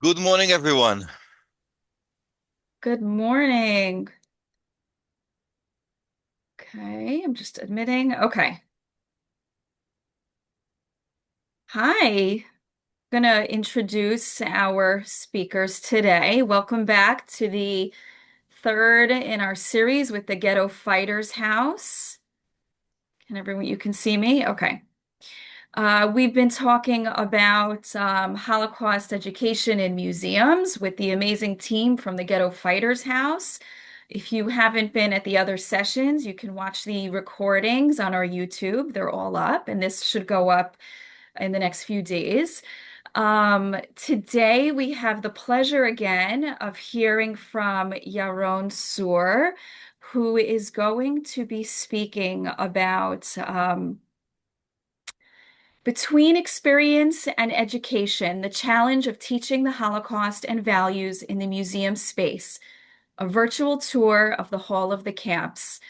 Good morning, everyone. Good morning. Okay, I'm just admitting. Okay. Hi. Gonna introduce our speakers today. Welcome back to the third in our series with the Ghetto Fighters House. You can see me? Okay. We've been talking about Holocaust education in museums with the amazing team from the Ghetto Fighters House. If you haven't been at the other sessions, you can watch the recordings on our YouTube. They're all up, and this should go up in the next few days. Today, we have the pleasure again of hearing from Yaron Tzur, who is going to be speaking about between experience and education, the challenge of teaching the Holocaust and values in the museum space, a virtual tour of the Hall of the Camps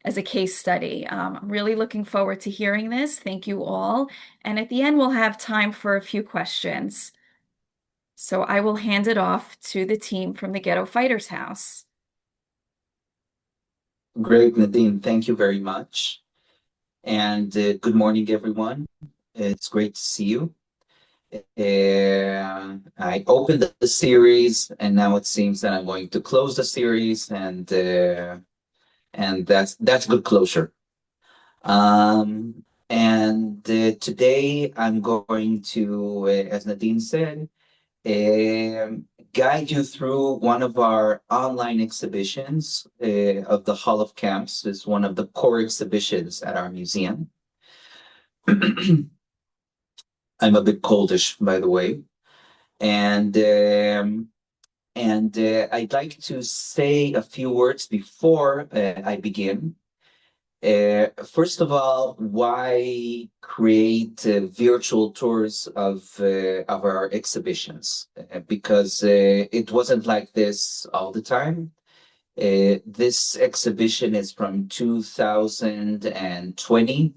as a case study. I'm really looking forward to hearing this. Thank you all. And at the end, we'll have time for a few questions. So I will hand it off to the team from the Ghetto Fighters House. Great, Nadine. Thank you very much. And good morning, everyone. It's great to see you. I opened the series, and now it seems that I'm going to close the series, and that's good closure. And today I'm going to, as Nadine said, guide you through one of our online exhibitions of the Hall of Camps. It's one of the core exhibitions at our museum. I'm a bit coldish, by the way, and I'd like to say a few words before I begin. First of all, why create virtual tours of our exhibitions? Because it wasn't like this all the time. This exhibition is from 2020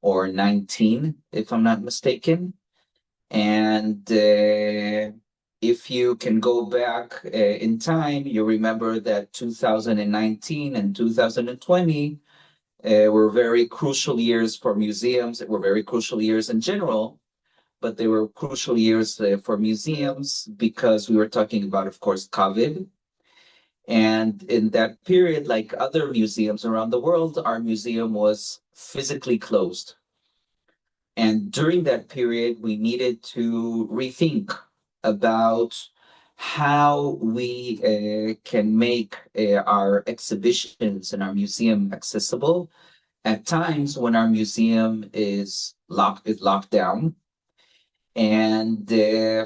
or 19, if I'm not mistaken. And if you can go back in time, you remember that 2019 and 2020 were very crucial years for museums. They were very crucial years in general, but they were crucial years for museums because we were talking about, of course, COVID. And in that period, like other museums around the world, our museum was physically closed. And during that period, we needed to rethink about how we can make our exhibitions and our museum accessible at times when our museum is locked down, and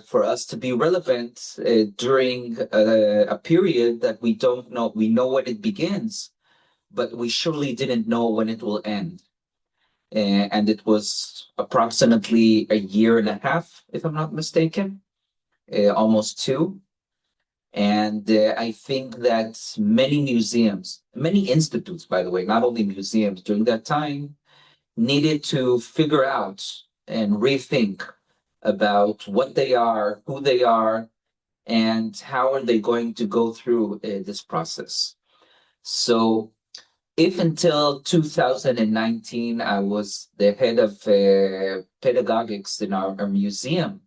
for us to be relevant during a period that we don't know. We know when it begins, but we surely didn't know when it will end. And it was approximately a year and a half, if I'm not mistaken, almost two. And I think that many museums, many institutes, by the way, not only museums, during that time needed to figure out and rethink about what they are, who they are, and how are they going to go through this process. So if until 2019 I was the head of pedagogics in our museum,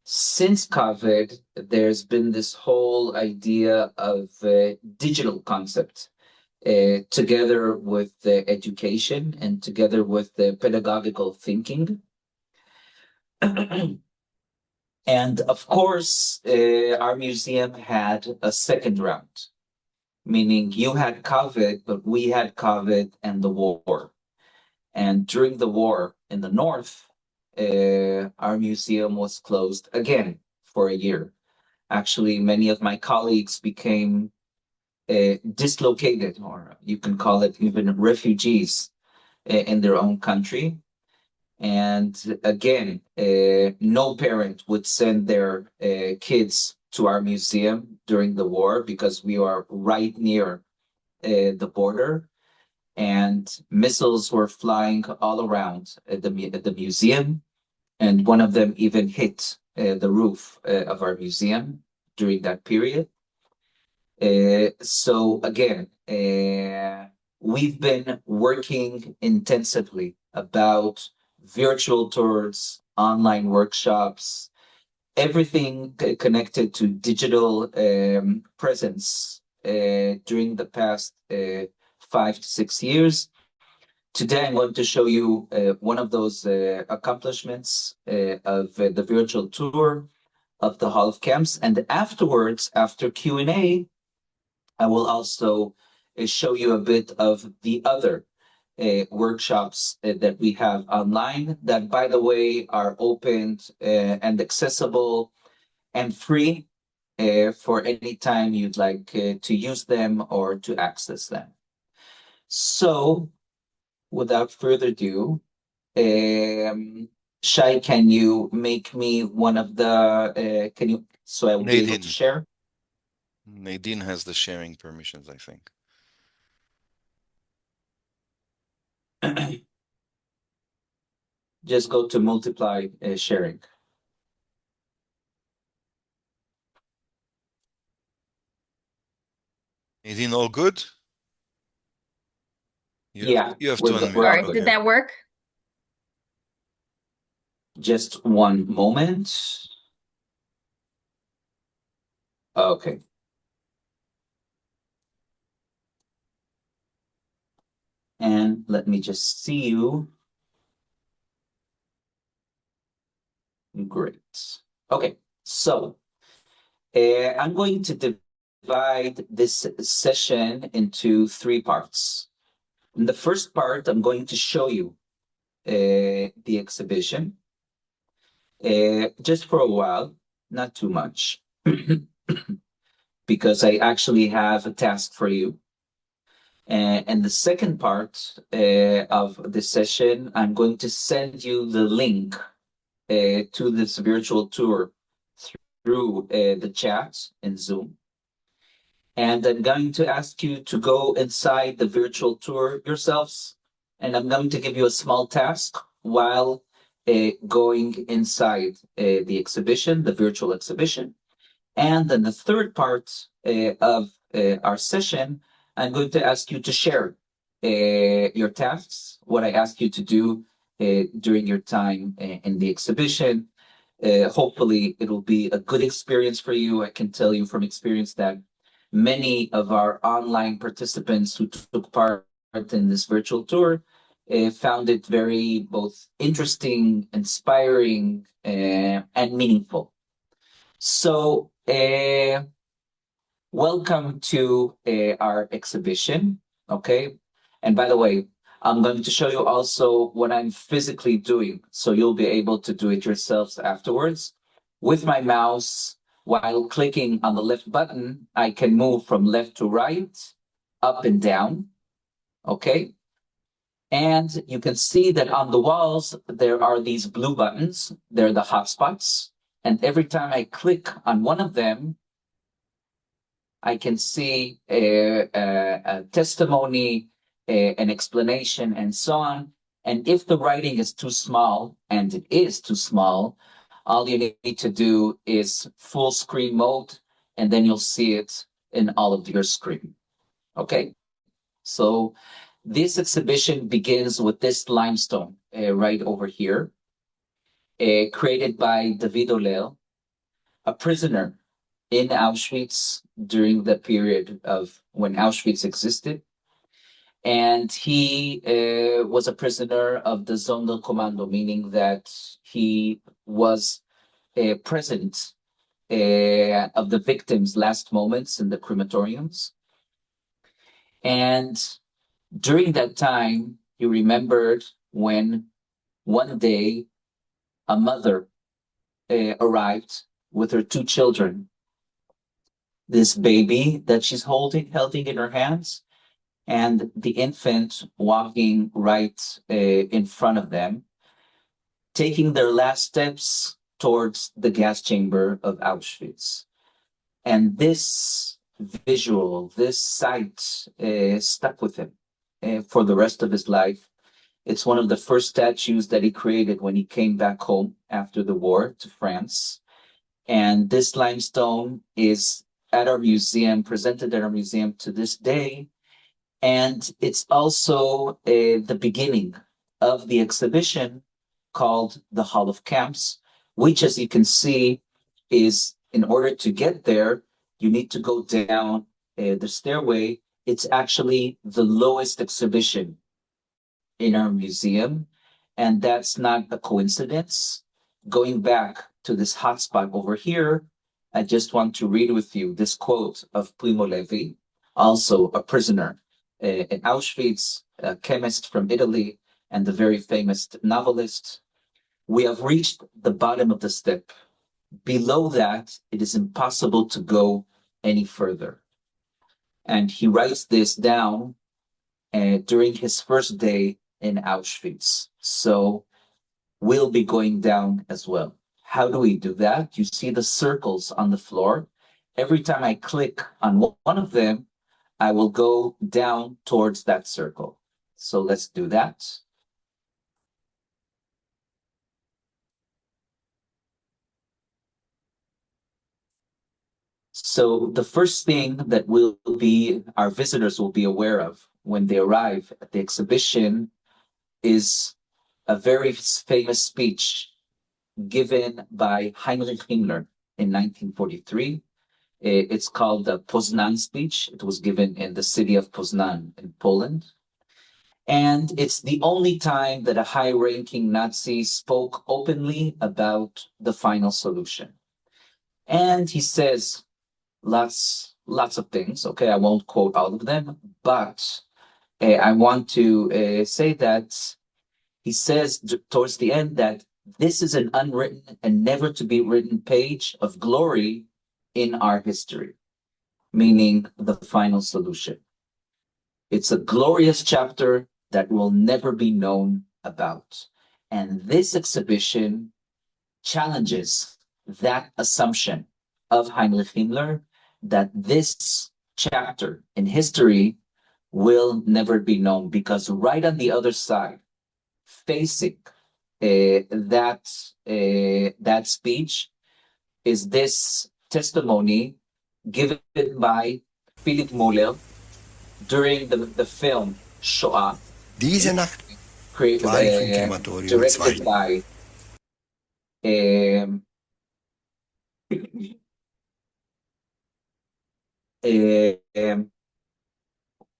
since COVID, there's been this whole idea of digital concept together with the education and together with the pedagogical thinking. And of course, our museum had a second round, meaning you had COVID, but we had COVID and the war. And during the war in the north, our museum was closed again for a year. Actually, many of my colleagues became dislocated, or you can call it even refugees in their own country. And again, no parent would send their kids to our museum during the war because we are right near the border, and missiles were flying all around at the museum, and one of them even hit the roof of our museum during that period. So again, we've been working intensively about virtual tours, online workshops, everything connected to digital presence during the past 5 to 6 years. Today, I'm going to show you one of those accomplishments of the virtual tour of the Hall of Camps. And afterwards, after Q&A, I will also show you a bit of the other workshops that we have online that, by the way, are open and accessible and free for any time you'd like to use them or to access them. So, without further ado, Shai, can you make me one of the, can you, so I will be able to Nadine. share? Nadine has the sharing permissions, I think. Just go to multiply sharing. Nadine, all good? Yeah, You have to All we're unmute. all right, good. did Okay. that work? Just one moment. Okay. And let me just see you. Great. Okay, so I'm going to divide this session into three parts. In the first part, I'm going to show you the exhibition just for a while, not too much, because I actually have a task for you. And the second part of the session, I'm going to send you the link to this virtual tour through the chat in Zoom. And I'm going to ask you to go inside the virtual tour yourselves. And I'm going to give you a small task while going inside the exhibition, the virtual exhibition. And then the third part of our session, I'm going to ask you to share your tasks, what I ask you to do during your time in the exhibition. Hopefully, it'll be a good experience for you. I can tell you from experience that many of our online participants who took part in this virtual tour found it very both interesting, inspiring, and meaningful. So, welcome to our exhibition. Okay. And by the way, I'm going to show you also what I'm physically doing. So you'll be able to do it yourselves afterwards. With my mouse, while clicking on the left button, I can move from left to right, up and down. Okay. And you can see that on the walls, there are these blue buttons. They're the hotspots. And every time I click on one of them, I can see a testimony, an explanation, and so on. And if the writing is too small, and it is too small, all you need to do is full screen mode, and then you'll see it in all of your screen. Okay, so this exhibition begins with this limestone right over here, created by David Oler, a prisoner in Auschwitz during the period of when Auschwitz existed. And he was a prisoner of the Sonderkommando, meaning that he was present of the victims' last moments in the crematoriums. And during that time, he remembered when one day a mother arrived with her two children, this baby that she's holding in her hands, and the infant walking right in front of them, taking their last steps towards the gas chamber of Auschwitz. And this visual, this sight stuck with him for the rest of his life. It's one of the first statues that he created when he came back home after the war to France. And this limestone is at our museum, presented at our museum to this day. And it's also the beginning of the exhibition called the Hall of Camps, which, as you can see, is in order to get there, you need to go down the stairway. It's actually the lowest exhibition in our museum, and that's not a coincidence. Going back to this hotspot over here, I just want to read with you this quote of Primo Levi, also a prisoner in Auschwitz, a chemist from Italy, and the very famous novelist. We have reached the bottom of the step. Below that, it is impossible to go any further. And he writes this down during his first day in Auschwitz. So we'll be going down as well. How do we do that? You see the circles on the floor. Every time I click on one of them, I will go down towards that circle. So let's do that. So the first thing that our visitors will be aware of when they arrive at the exhibition is a very famous speech given by Heinrich Himmler in 1943. It's called the Poznan speech. It was given in the city of Poznan in Poland. And it's the only time that a high-ranking Nazi spoke openly about the final solution. And he says lots of things. Okay, I won't quote all of them, but I want to say that he says towards the end that this is an unwritten and never to be written page of glory in our history, meaning the final solution. It's a glorious chapter that will never be known about. And this exhibition challenges that assumption of Heinrich Himmler that this chapter in history will never be known, because right on the other side, facing that speech is this testimony given by Philip Muller during the film Shoah, Diese Nacht war ich im Krematorium directed 2. by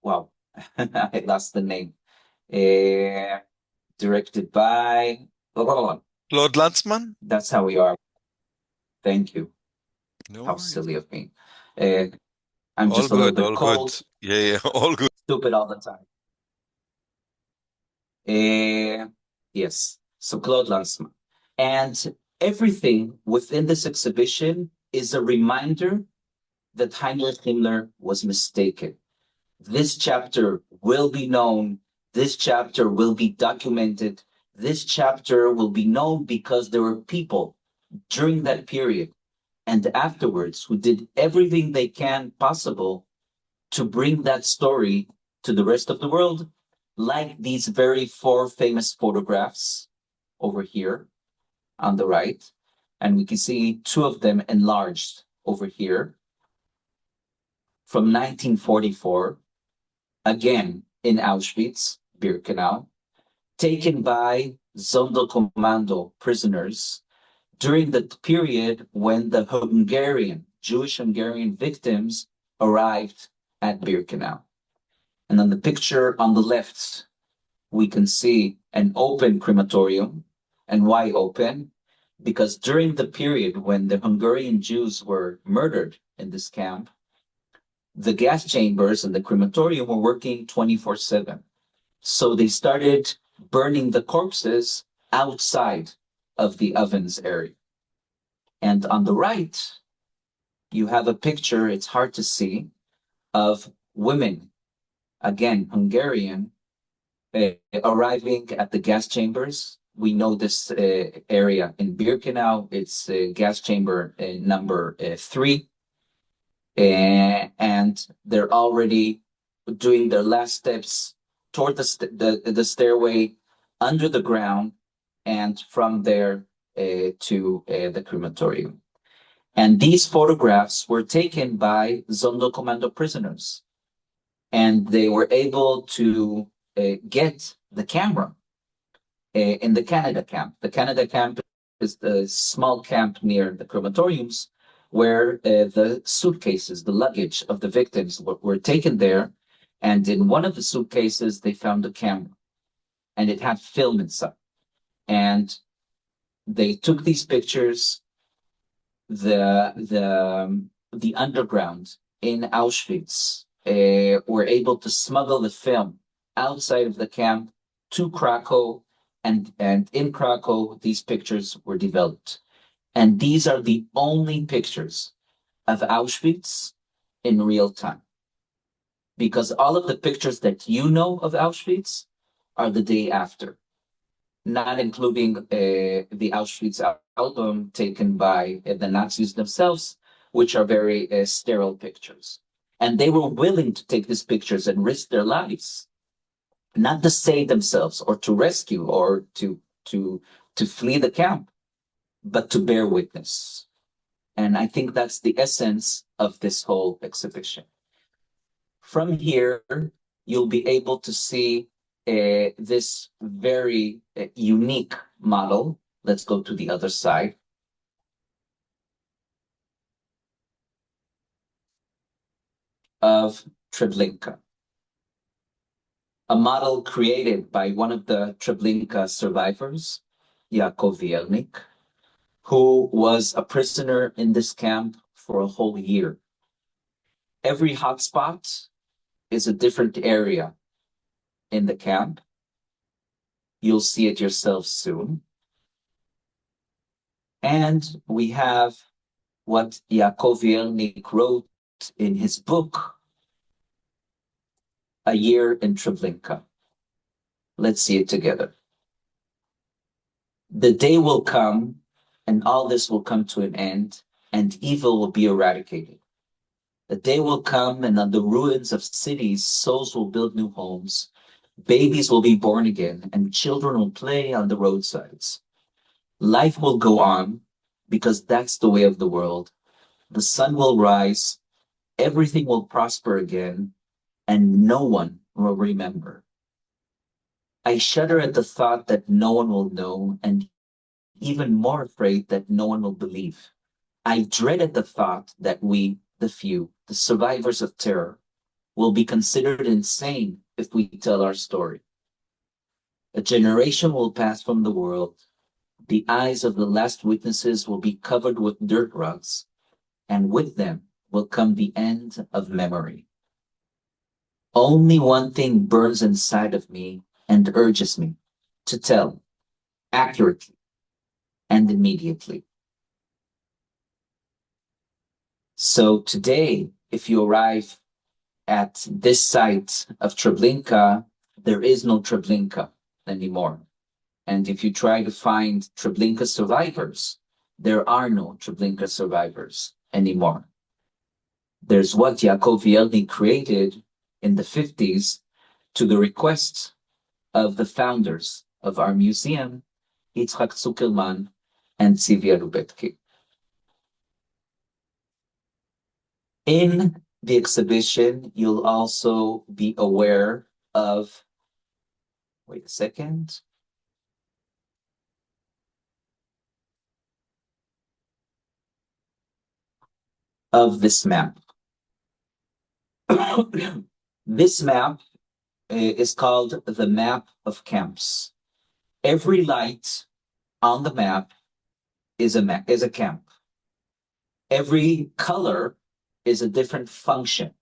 wow, I lost the name. Directed by Claude Lanzmann? That's how we are. Thank you. No How worries. silly of me. I'm All just a little good, bit all cold, good. Yeah, all good. stupid all the time. Yes, so Claude Lanzmann. And everything within this exhibition is a reminder that Heinrich Himmler was mistaken. This chapter will be known. This chapter will be documented. This chapter will be known because there were people during that period and afterwards who did everything they can possible to bring that story to the rest of the world, like these very 4 famous photographs over here on the right. And we can see 2 of them enlarged over here from 1944, again in Auschwitz, Birkenau, taken by Sonderkommando prisoners during the period when the Jewish Hungarian victims arrived at Birkenau. And on the picture on the left, we can see an open crematorium. And why open? Because during the period when the Hungarian Jews were murdered in this camp, the gas chambers and the crematorium were working 24/7. So they started burning the corpses outside of the ovens area. And on the right, you have a picture, it's hard to see, of women, again, Hungarian, arriving at the gas chambers. We know this area in Birkenau. It's gas chamber number 3. And they're already doing their last steps toward the stairway under the ground, and from there to the crematorium. And these photographs were taken by Sonderkommando prisoners. And they were able to get the camera in the Canada camp. The Canada camp is the small camp near the crematoriums where the suitcases, the luggage of the victims were taken there. And in one of the suitcases, they found a camera and it had film inside. And they took these pictures. The underground in Auschwitz were able to smuggle the film outside of the camp to Krakow, and in Krakow, these pictures were developed. And these are the only pictures of Auschwitz in real time. Because all of the pictures that you know of Auschwitz are the day after, not including the Auschwitz album taken by the Nazis themselves, which are very sterile pictures. And they were willing to take these pictures and risk their lives, not to save themselves or to rescue or to flee the camp, but to bear witness. And I think that's the essence of this whole exhibition. From here, you'll be able to see this very unique model. Let's go to the other side. Of Treblinka. A model created by one of the Treblinka survivors, Yakov Yelnik, who was a prisoner in this camp for a whole year. Every hotspot is a different area in the camp. You'll see it yourself soon. And we have what Yakov Yelnik wrote in his book, A Year in Treblinka. Let's see it together. The day will come, and all this will come to an end, and evil will be eradicated. The day will come, and on the ruins of cities, souls will build new homes. Babies will be born again, and children will play on the roadsides. Life will go on, because that's the way of the world. The sun will rise, everything will prosper again, and no one will remember. I shudder at the thought that no one will know, and even more afraid that no one will believe. I dread at the thought that we, the few, the survivors of terror, will be considered insane if we tell our story. A generation will pass from the world. The eyes of the last witnesses will be covered with dirt rugs, and with them will come the end of memory. Only one thing burns inside of me and urges me to tell accurately and immediately. So today, if you arrive at this site of Treblinka, there is no Treblinka anymore. And if you try to find Treblinka survivors, there are no Treblinka survivors anymore. There's what Yakov Yelnik created in the 50s to the request of the founders of our museum, Yitzhak Zuckerman and Tzivia Lubetki. In the exhibition, you'll also be aware of, wait a second. Of this map. This map is called the map of camps. Every light on the map is a camp. Every color is a different function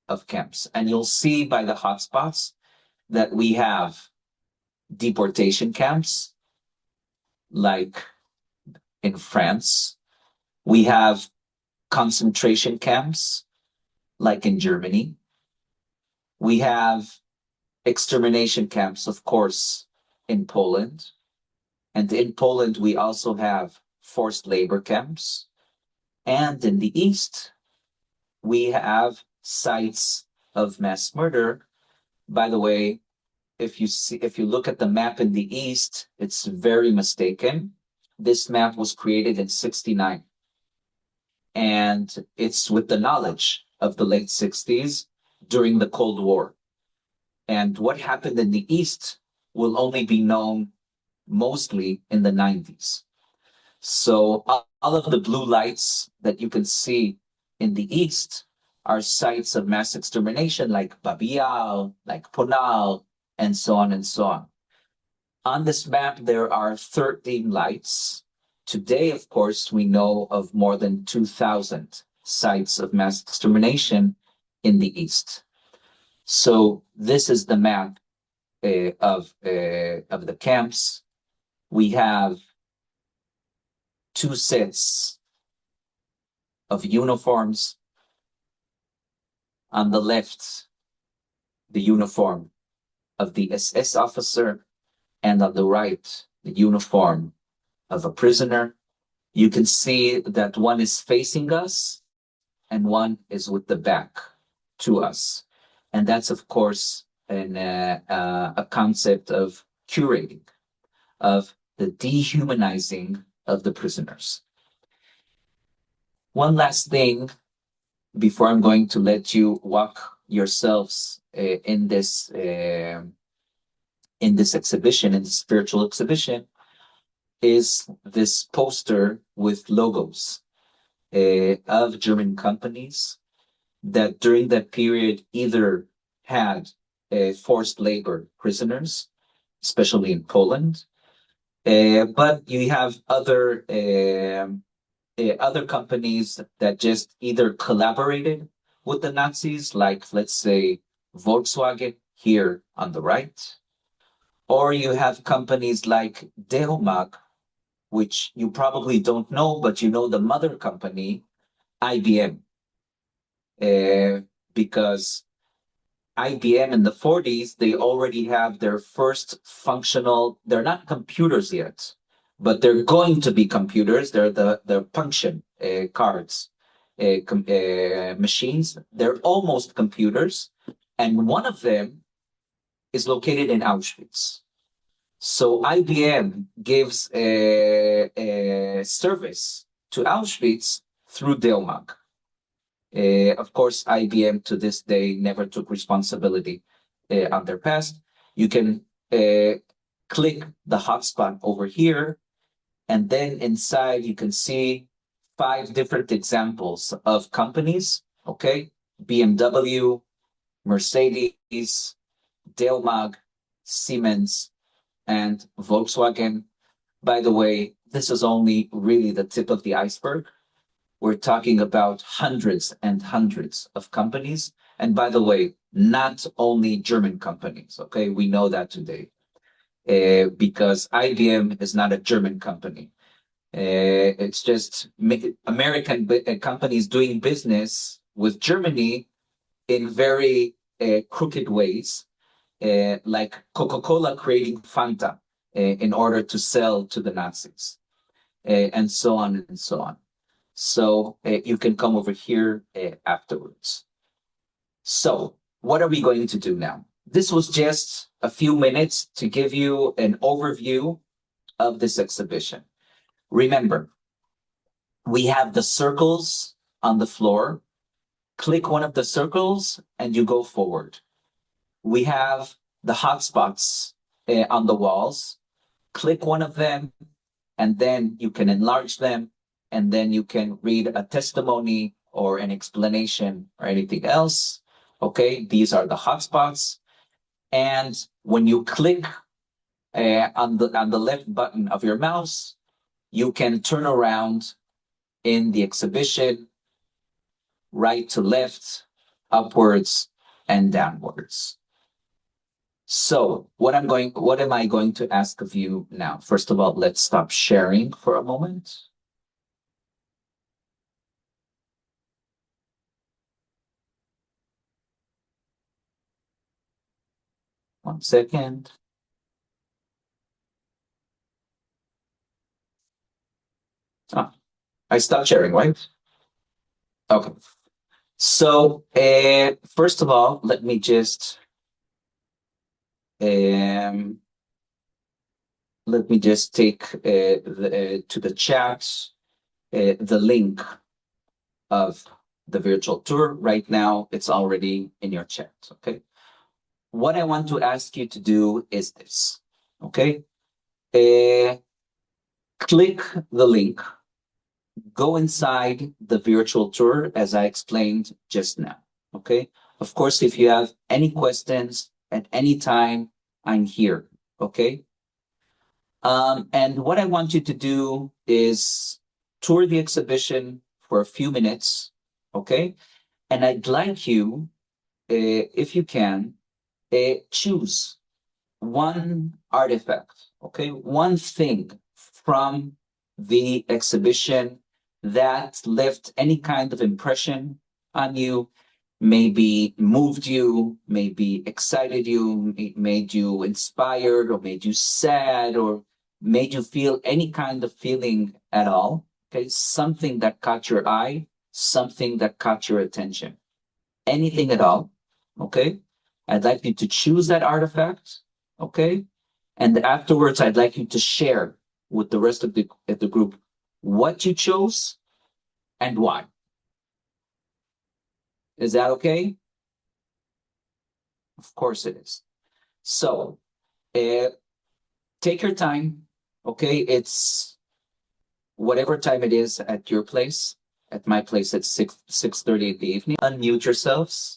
of camps. And you'll see by the hotspots that we have deportation camps, like in France. We have concentration camps, like in Germany. We have extermination camps, of course, in Poland. And in Poland, we also have forced labor camps. And in the East, we have sites of mass murder. By the way, if you look at the map in the East, it's very mistaken. This map was created in 1969. and it's with the knowledge of the late 60s during the Cold War. And what happened in the East will only be known mostly in the 90s. So all of the blue lights that you can see in the East are sites of mass extermination like Babi Yar, like Ponal, and so on and so on. On this map, there are 13 lights. Today, of course, we know of more than 2,000 sites of mass extermination in the East. So this is the map of the camps. We have two sets of uniforms. On the left, the uniform of the SS officer, and on the right, the uniform of a prisoner. You can see that one is facing us and one is with the back to us. And that's, of course, a concept of curating, of the dehumanizing of the prisoners. One last thing before I'm going to let you walk yourselves in this exhibition, in the spiritual exhibition, is this poster with logos of German companies that during that period either had forced labor prisoners, especially in Poland, but you have other companies that just either collaborated with the Nazis, like let's say Volkswagen here on the right, or you have companies like Deomag, which you probably don't know, but you know the mother company, IBM, because IBM in the 40s, they already have their first functional, they're not computers yet, but they're going to be computers. They're the function cards, machines. They're almost computers. And one of them is located in Auschwitz. So IBM gives a service to Auschwitz through Deomag. Of course, IBM to this day never took responsibility on their past. You can click the hotspot over here, and then inside you can see 5 different examples of companies, okay? BMW, Mercedes, Deomag, Siemens, and Volkswagen. By the way, this is only really the tip of the iceberg. We're talking about hundreds and hundreds of companies. And by the way, not only German companies, okay? We know that today because IBM is not a German company. It's just American companies doing business with Germany in very crooked ways, like Coca-Cola creating Fanta in order to sell to the Nazis, and so on and so on. So you can come over here afterwards. So what are we going to do now? This was just a few minutes to give you an overview of this exhibition. Remember, we have the circles on the floor. Click one of the circles and you go forward. We have the hotspots on the walls. Click one of them and then you can enlarge them, and then you can read a testimony or an explanation or anything else. Okay, these are the hotspots. And when you click on the left button of your mouse, you can turn around in the exhibition, right to left, upwards and downwards. So what am I going to ask of you now? First of all, let's stop sharing for a moment. One second. I stopped sharing, right? Okay. So first of all, let me just take to the chat the link of the virtual tour. Right now, it's already in your chat, okay? What I want to ask you to do is this, okay? Click the link, go inside the virtual tour as I explained just now, okay? Of course, if you have any questions at any time, I'm here, okay? And what I want you to do is tour the exhibition for a few minutes, okay? And I'd like you, if you can, choose one artifact, okay? One thing from the exhibition that left any kind of impression on you, maybe moved you, maybe excited you, made you inspired, or made you sad, or made you feel any kind of feeling at all, okay? Something that caught your eye, something that caught your attention, anything at all, okay? I'd like you to choose that artifact, okay? And afterwards, I'd like you to share with the rest of the group what you chose and why. Is that okay? Of course it is. So, take your time, okay? It's whatever time it is at your place. At my place, it's 6:30 in the evening. Unmute yourselves.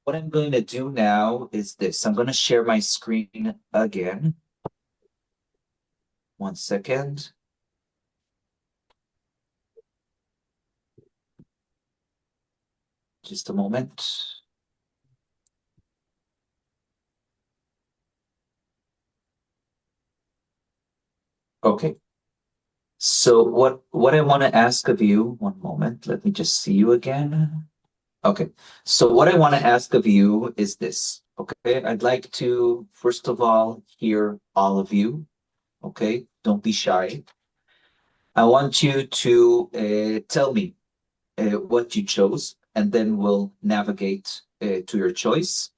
What I'm going to do now is this. I'm going to share my screen again. 1 second. Just a moment. Okay. So what I want to ask of you, one moment, let me just see you again. Okay. So what I want to ask of you is this. Okay. I'd like to, first of all, hear all of you. Okay. Don't be shy. I want you to tell me what you chose, and then we'll navigate to your choice.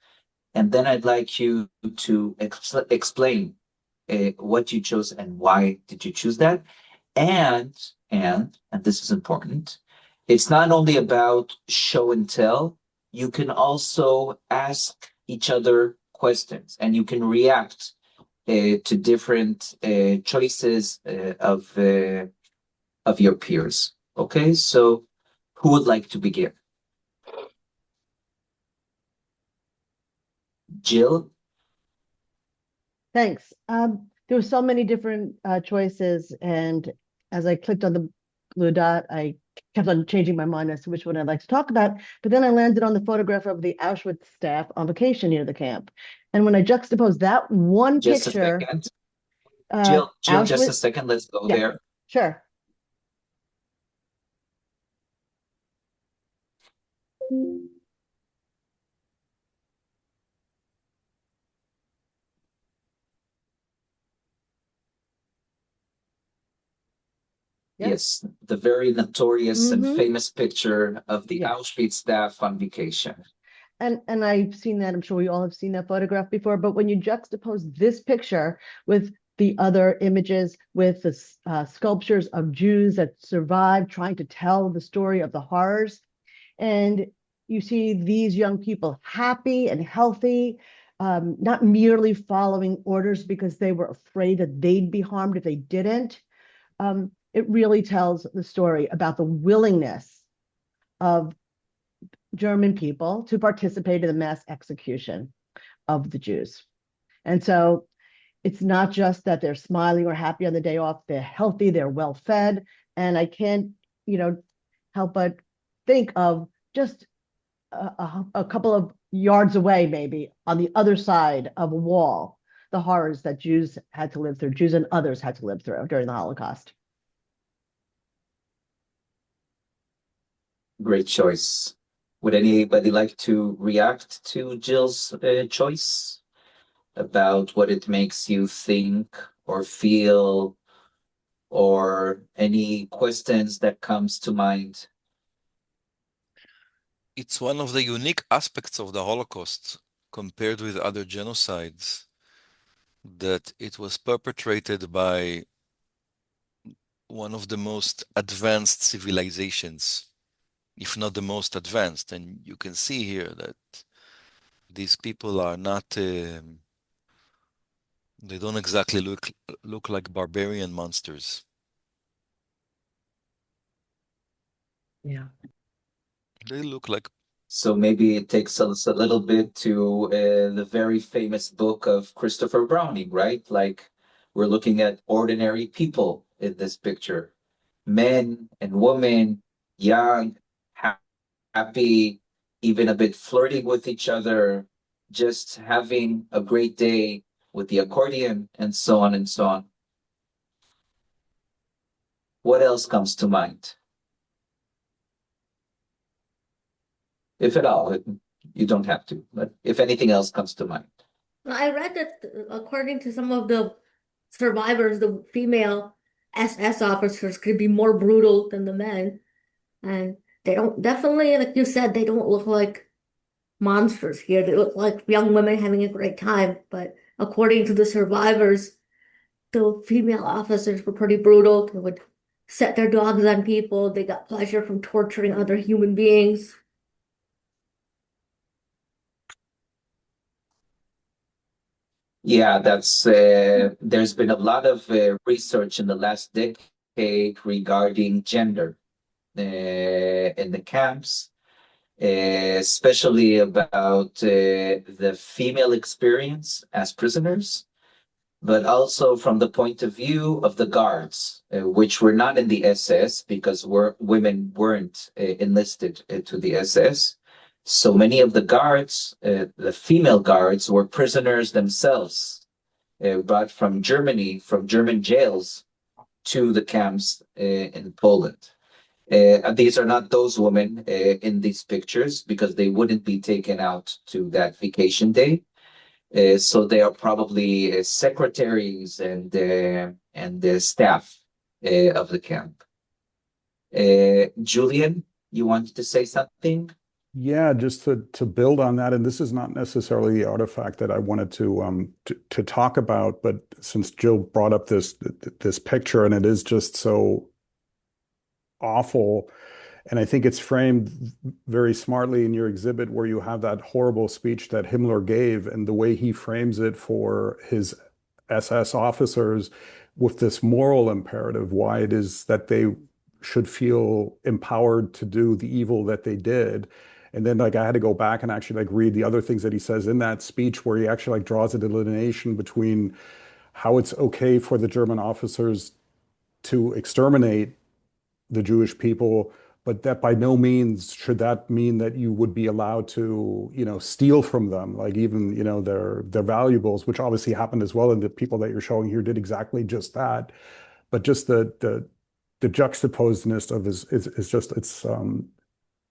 And then I'd like you to explain what you chose and why did you choose that. And this is important, it's not only about show and tell, you can also ask each other questions and you can react to different choices of your peers. Okay, so who would like to begin? Jill? Thanks. There were so many different choices, and as I clicked on the blue dot, I kept on changing my mind as to which one I'd like to talk about. But then I landed on the photograph of the Auschwitz staff on vacation near the camp. And when I juxtaposed that one Just picture, a second. Jill, Auschwitz, just a second. Let's go there. Sure. Yep. Yes, the very notorious and famous picture of the Auschwitz staff on vacation. And I've seen that. I'm sure we all have seen that photograph before. But when you juxtapose this picture with the other images, with the sculptures of Jews that survived, trying to tell the story of the horrors, and you see these young people happy and healthy, not merely following orders because they were afraid that they'd be harmed if they didn't. It really tells the story about the willingness of German people to participate in the mass execution of the Jews. And so it's not just that they're smiling or happy on the day off, they're healthy, they're well fed. And I can't, help but think of just a couple of yards away, maybe on the other side of a wall, the horrors that Jews had to live through, Jews and others had to live through during the Holocaust. Great choice. Would anybody like to react to Jill's choice about what it makes you think or feel, or any questions that comes to mind? it's one of the unique aspects of the Holocaust compared with other genocides, that it was perpetrated by one of the most advanced civilizations, if not the most advanced. And you can see here that these people are not, they don't exactly look like barbarian monsters. Yeah. They look like. So maybe it takes us a little bit to the very famous book of Christopher Browning, right? Like we're looking at ordinary people in this picture, men and women, young, happy, even a bit flirting with each other, just having a great day with the accordion, and so on and so on. What else comes to mind? If at all, you don't have to, but if anything else comes to mind. Well, I read that according to some of the survivors, the female SS officers could be more brutal than the men. And they don't, definitely, like you said, they don't look like monsters here. They look like young women having a great time. But according to the survivors, the female officers were pretty brutal. They would set their dogs on people. They got pleasure from torturing other human beings. Yeah, that's there's been a lot of research in the last decade regarding gender in the camps, especially about the female experience as prisoners, but also from the point of view of the guards, which were not in the SS because women weren't enlisted to the SS. So many of the guards, the female guards, were prisoners themselves, brought from Germany, from German jails to the camps in Poland. These are not those women in these pictures because they wouldn't be taken out to that vacation day. So they are probably secretaries and the staff of the camp. Julian, you wanted to say something? Yeah, just to build on that, and this is not necessarily the artifact that I wanted to talk about, but since Jill brought up this picture, and it is just so awful, and I think it's framed very smartly in your exhibit where you have that horrible speech that Himmler gave, and the way he frames it for his SS officers with this moral imperative, why it is that they should feel empowered to do the evil that they did. And then like I had to go back and actually like read the other things that he says in that speech where he actually like draws a delineation between how it's okay for the German officers to exterminate the Jewish people, but that by no means should that mean that you would be allowed to, steal from them, like even, their valuables, which obviously happened as well. And the people that you're showing here did exactly just that. But just the juxtaposedness of is just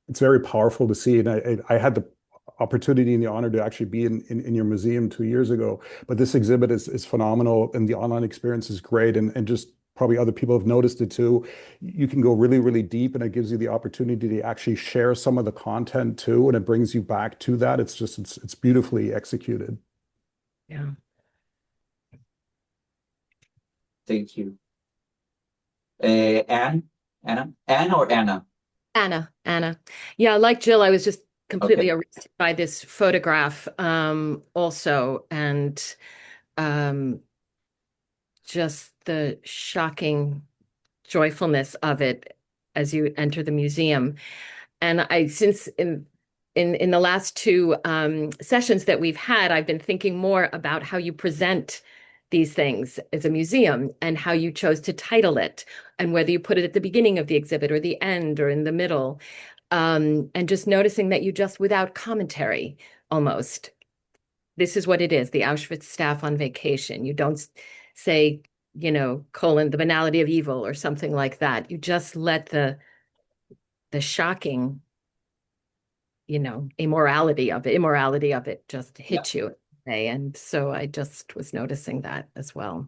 it's very powerful to see. And I had the opportunity and the honor to actually be in your museum 2 years ago. But this exhibit is phenomenal, and the online experience is great, and just probably other people have noticed it too. You can go really, really deep, and it gives you the opportunity to actually share some of the content too, and it brings you back to that. It's beautifully executed. Yeah. Thank you. Anne or Anna? Anna. Yeah, like Jill, I was just completely Okay. arrested by this photograph also, and just the shocking joyfulness of it as you enter the museum. And since in the last two sessions that we've had, I've been thinking more about how you present these things as a museum and how you chose to title it, and whether you put it at the beginning of the exhibit or the end or in the middle. And just noticing that you just, without commentary, almost, this is what it is, the Auschwitz staff on vacation. You don't say, colon, the banality of evil or something like that. You just let the shocking, immorality of it just hit you. And so I just was noticing that as well.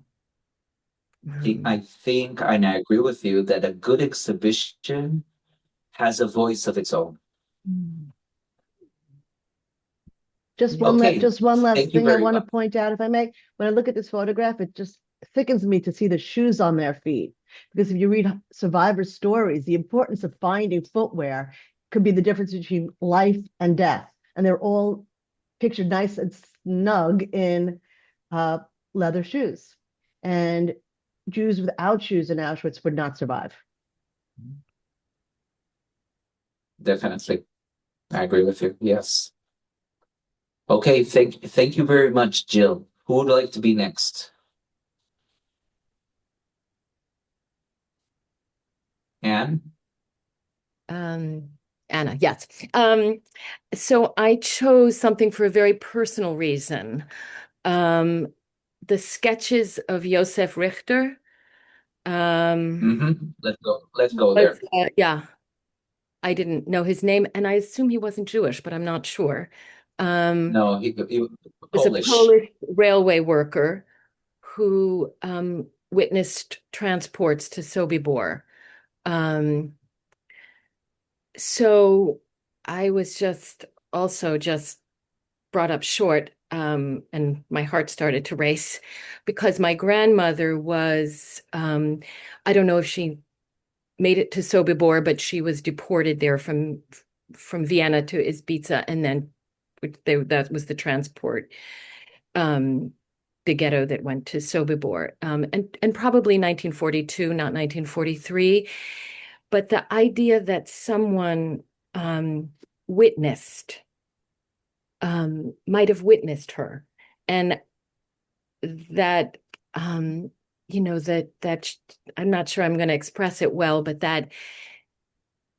I think, and I agree with you, that a good exhibition has a voice of its own. Just Okay, one last thank you thing I very want to much. point out, if I may. When I look at this photograph, it just thickens me to see the shoes on their feet. Because if you read survivor stories, the importance of finding footwear could be the difference between life and death. And they're all pictured nice and snug in uh, leather shoes. And Jews without shoes in Auschwitz would not survive. Definitely. I agree with you. Yes. Okay, thank you very much, Jill. Who would like to be next? Anne? Anna, yes. So I chose something for a very personal reason. The sketches of Josef Richter. Let's go there. Yeah, I didn't know his name, and I assume he wasn't Jewish, but I'm not sure. No, he Was a Polish. Polish railway worker who witnessed transports to Sobibor. So I was just brought up short, and my heart started to race because my grandmother was, I don't know if she made it to Sobibor, but she was deported there from Vienna to Izbica, and then that was the transport, the ghetto that went to Sobibor, and probably 1942, not 1943. But the idea that someone witnessed, might have witnessed her, and that, that I'm not sure I'm going to express it well, but that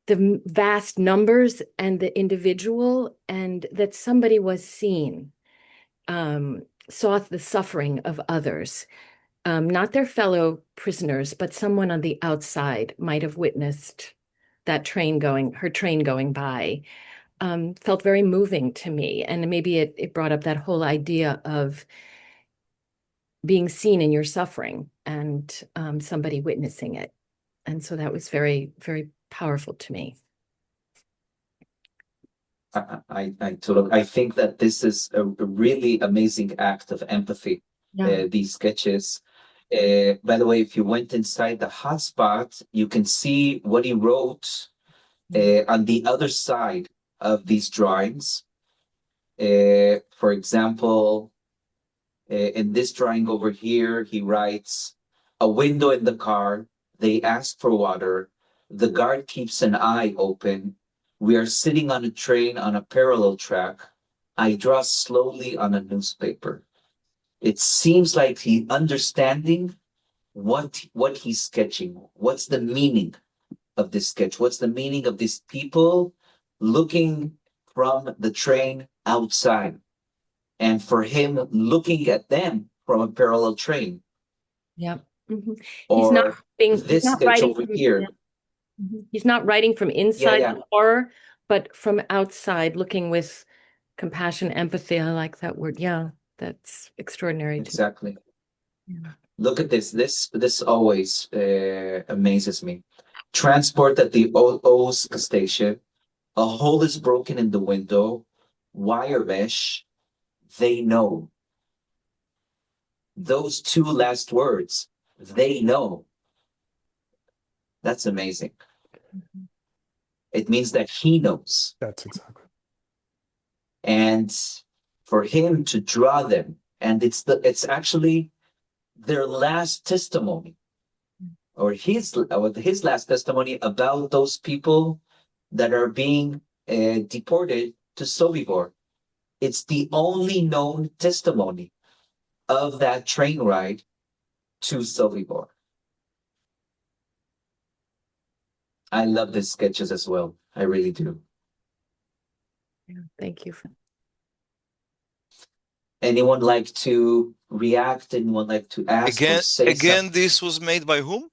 the vast numbers and the individual, and that somebody was seen, saw the suffering of others, not their fellow prisoners, but someone on the outside might have witnessed her train going by. Felt very moving to me. And maybe it brought up that whole idea of being seen in your suffering and somebody witnessing it. And so that was very, very powerful to me. I think that this is a really amazing act of empathy. Yeah. These sketches. By the way, if you went inside the hotspot, you can see what he wrote on the other side of these drawings. For example, in this drawing over here, he writes, "A window in the car. They ask for water. The guard keeps an eye open. We are sitting on a train on a parallel track. I draw slowly on a newspaper." It seems like he understanding what he's sketching. What's the meaning of this sketch? What's the meaning of these people looking from the train outside? And for him looking at them from a parallel train. Yeah. Mm-hmm. Or he's this not sketch writing over from, here. yeah. He's not writing from inside the horror, but from outside, looking with compassion, empathy. I like that word. Yeah, that's extraordinary. Exactly. Yeah. Look at this. This always amazes me. Transport at the O's station. A hole is broken in the window. Wire mesh. They know. Those two last words. They know. That's amazing. Mm-hmm. It means that he knows. That's exactly. And for him to draw them, and it's actually their last testimony, or his last testimony about those people that are being deported to Sobibor. It's the only known testimony of that train ride to Sobibor. I love these sketches as well. I really do. Yeah, thank you. Anyone like to react? Anyone like to ask or say Again, something? this was made by whom?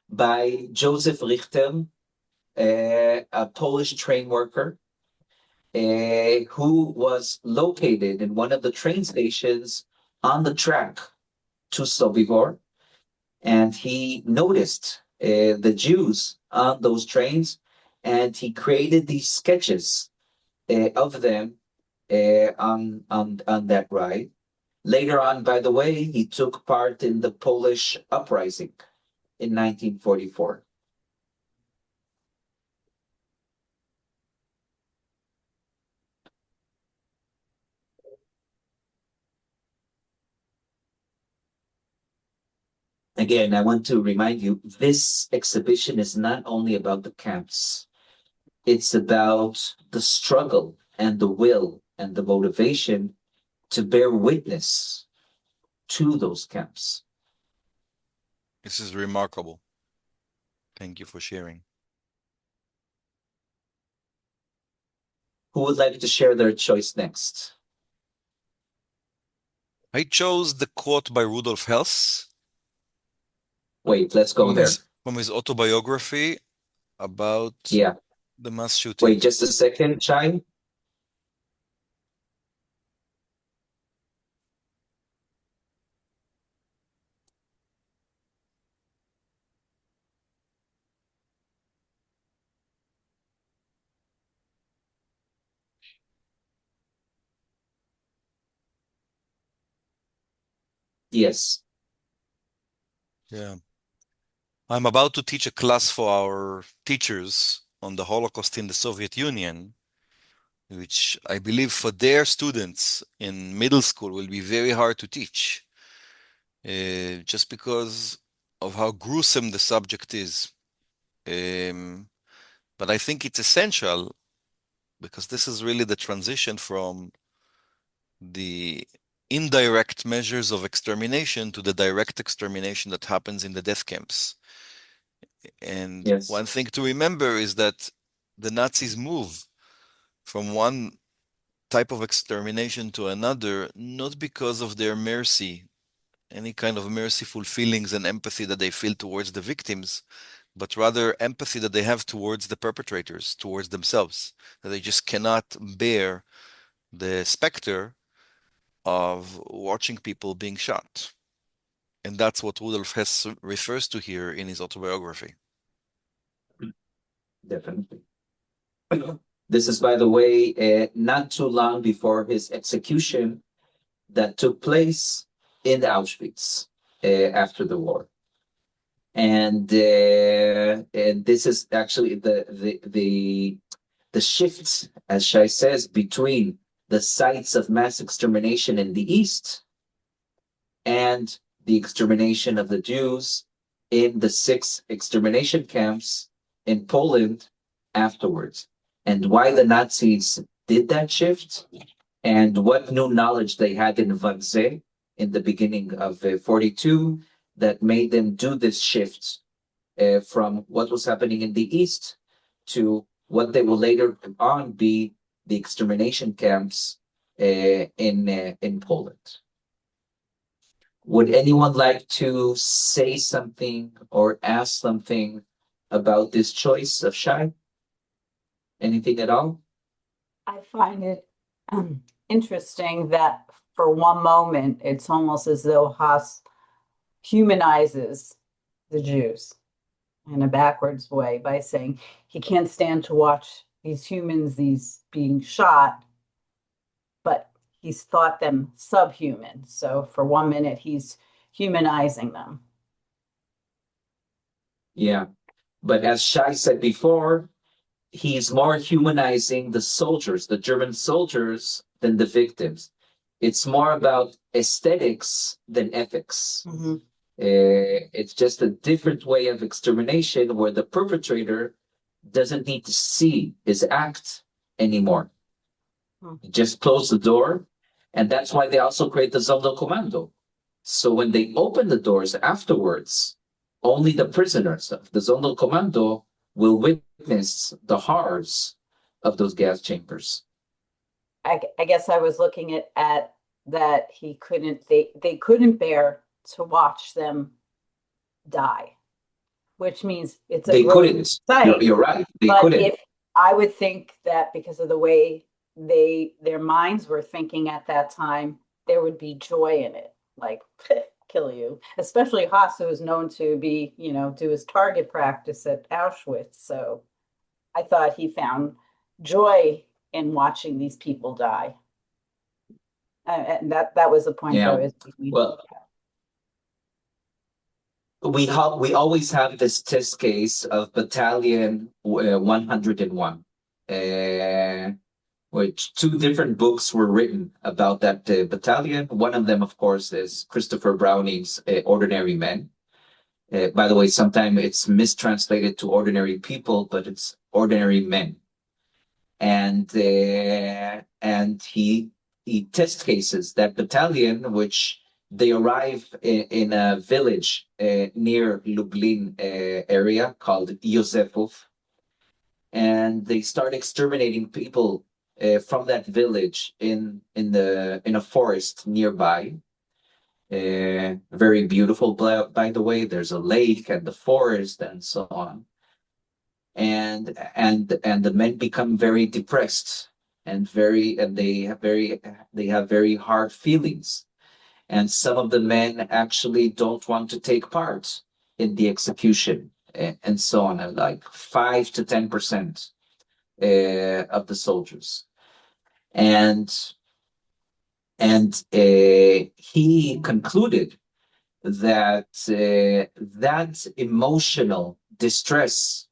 By Joseph Richter, a Polish train worker who was located in one of the train stations on the track to Sobibor. And he noticed the Jews on those trains, and he created these sketches of them on that ride. Later on, by the way, he took part in the Polish uprising in 1944. Again, I want to remind you, this exhibition is not only about the camps. It's about the struggle and the will and the motivation to bear witness to those camps. This is remarkable. Thank you for sharing. Who would like to share their choice next? I chose the quote by Rudolf Hess. Wait, let's go there. From his autobiography about the mass shooting. Wait, just a second, Shai. Yes. Yeah. I'm about to teach a class for our teachers on the Holocaust in the Soviet Union, which I believe for their students in middle school will be very hard to teach, just because of how gruesome the subject is. But I think it's essential because this is really the transition from the indirect measures of extermination to the direct extermination that happens in the death camps. And one thing to remember is that the Nazis move from one type of extermination to another, not because of their mercy, any kind of merciful feelings and empathy that they feel towards the victims, but rather empathy that they have towards the perpetrators, towards themselves, that they just cannot bear the specter of watching people being shot. And that's what Rudolf Hess refers to here in his autobiography. Definitely. This is, by the way, not too long before his execution that took place in Auschwitz after the war. And this is actually the shift, as Shai says, between the sites of mass extermination in the East and the extermination of the Jews in the 6 extermination camps in Poland afterwards, and why the Nazis did that shift, and what new knowledge they had in Wannsee in the beginning of 42 that made them do this shift from what was happening in the East to what they will later on be the extermination camps in Poland. Would anyone like to say something or ask something about this choice of Shai? Anything at all? I find it interesting that for one moment, it's almost as though Haas humanizes the Jews in a backwards way by saying he can't stand to watch these humans, these being shot, but he's thought them subhuman. So for 1 minute, he's humanizing them. Yeah, but as Shai said before, he's more humanizing the soldiers, the German soldiers, than the victims. It's more about aesthetics than ethics. Mm-hmm. It's just a different way of extermination where the perpetrator doesn't need to see his act anymore. You just close the door, and that's why they also create the Sonderkommando. So when they open the doors afterwards, only the prisoners of the Sonderkommando will witness the horrors of those gas chambers. I guess I was looking at that they couldn't bear to watch them die, which means it's they couldn't. Sight. You're right. They but couldn't. If I would think that because of the way their minds were thinking at that time, there would be joy in it, like kill you. Especially Haas, who is known to be, do his target practice at Auschwitz. So I thought he found joy in watching these people die. And that was the point I Yeah. was making. Well, we always have this test case of Battalion 101, which two different books were written about that battalion. One of them, of course, is Christopher Browning's Ordinary Men. By the way, sometimes it's mistranslated to ordinary people, but it's ordinary men. And he test cases that battalion, which they arrive in a village near Lublin area called Józefów, and they start exterminating people from that village in a forest nearby. Very beautiful, by the way. There's a lake and the forest and so on. And the men become very depressed and they have very hard feelings. And some of the men actually don't want to take part in the execution and so on, and like 5 to 10% of the soldiers. And he concluded that that emotional distress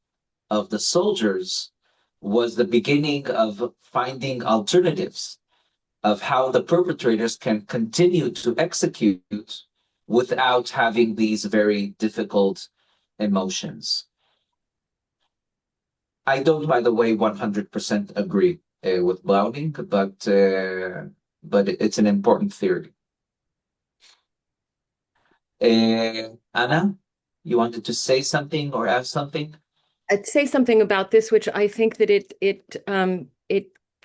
of the soldiers was the beginning of finding alternatives of how the perpetrators can continue to execute without having these very difficult emotions. I don't, by the way, 100% agree with Browning, but it's an important theory. Anna, you wanted to say something or ask something? I'd say something about this, which I think that it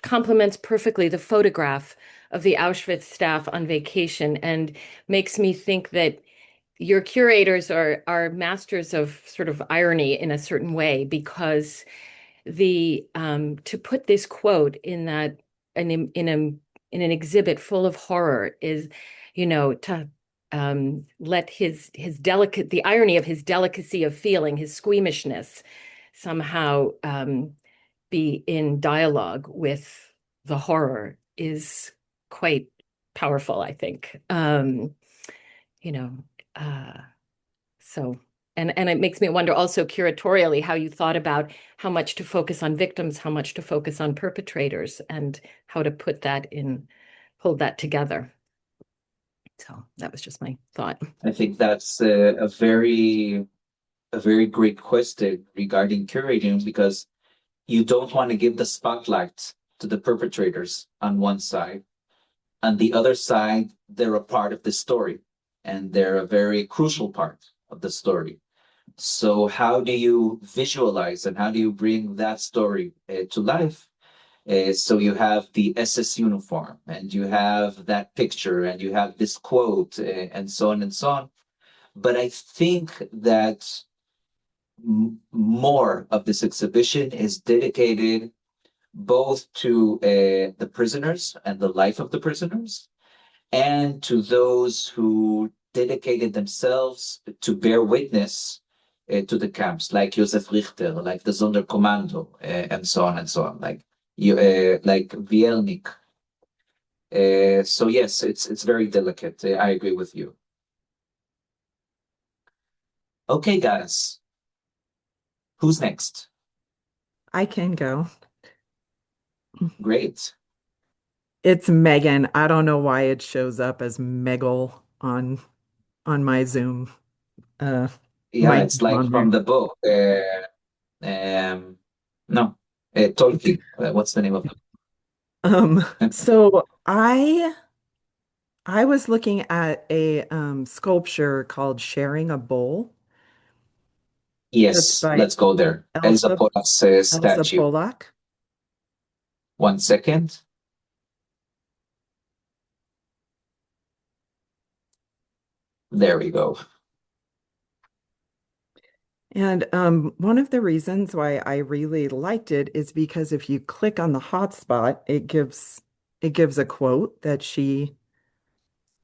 complements perfectly the photograph of the Auschwitz staff on vacation, and makes me think that your curators are masters of sort of irony in a certain way, because the to put this quote in that in an exhibit full of horror is, to let the irony of his delicacy of feeling, his squeamishness, somehow be in dialogue with the horror is quite powerful, I think. You know, uh, so and it makes me wonder also curatorially how you thought about how much to focus on victims, how much to focus on perpetrators, and how to hold that together. So that was just my thought. I think that's a very great question regarding curating, because you don't want to give the spotlight to the perpetrators on one side. On the other side, they're a part of the story, and they're a very crucial part of the story. So how do you visualize and how do you bring that story to life? So you have the SS uniform, and you have that picture, and you have this quote, and so on and so on. But I think that more of this exhibition is dedicated both to the prisoners and the life of the prisoners, and to those who dedicated themselves to bear witness to the camps, like Josef Richter, like the Sonderkommando, and so on and so on, like Wiernik. So yes, it's very delicate. I agree with you. Okay, guys, who's next? I can go. Great. It's Megan. I don't know why it shows up as Megal on my Zoom. Yeah, Might it's be like on from there. the book. No, Tolkien. What's the name of it? So I was looking at a sculpture called Sharing a Bowl. That's Yes, by let's go there. Elsa Elsa Polak's Elsa statue. Polak. 1 second. There we go. And one of the reasons why I really liked it is because if you click on the hotspot, it gives a quote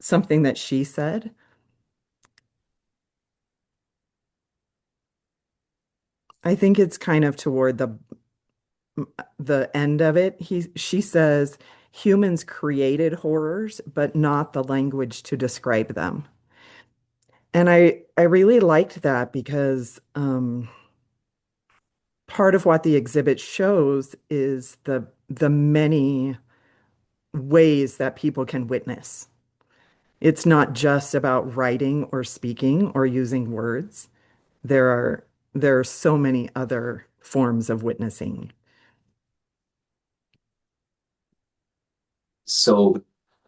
something that she said. I think it's kind of toward the end of it. She says humans created horrors, but not the language to describe them. And I really liked that because part of what the exhibit shows is the many ways that people can witness. It's not just about writing or speaking or using words. There are so many other forms of witnessing. So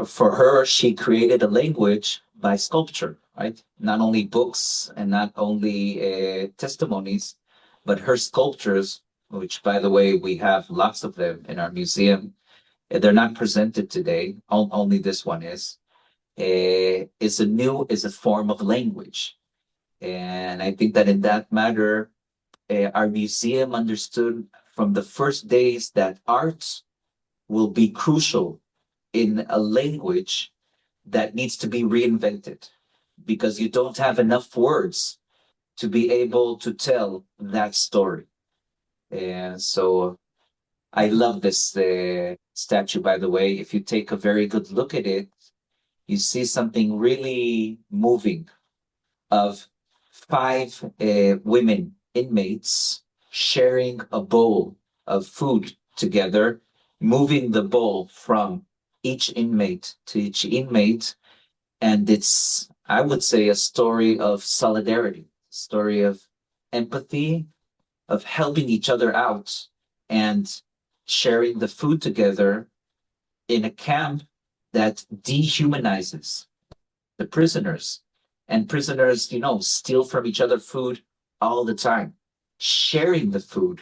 for her, she created a language by sculpture, right? Not only books and not only testimonies, but her sculptures, which, by the way, we have lots of them in our museum. They're not presented today. Only this one is a form of language. And I think that in that matter, our museum understood from the first days that art will be crucial in a language that needs to be reinvented because you don't have enough words to be able to tell that story. And so I love this statue, by the way. If you take a very good look at it, you see something really moving of five women inmates sharing a bowl of food together, moving the bowl from each inmate to each inmate. And it's, I would say, a story of solidarity, a story of empathy, of helping each other out and sharing the food together in a camp that dehumanizes the prisoners. And prisoners, steal from each other food all the time. Sharing the food,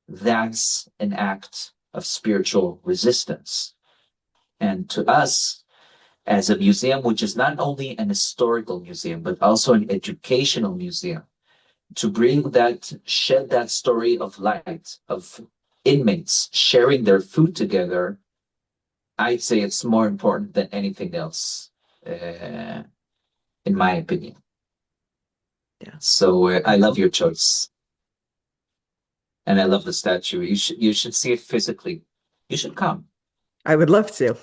that's an act of spiritual resistance. And to us, as a museum, which is not only an historical museum, but also an educational museum, to shed that story of light, of inmates sharing their food together, I'd say it's more important than anything else, in my opinion. Yeah. So I love your choice. And I love the statue. You should see it physically. You should come. I would love to.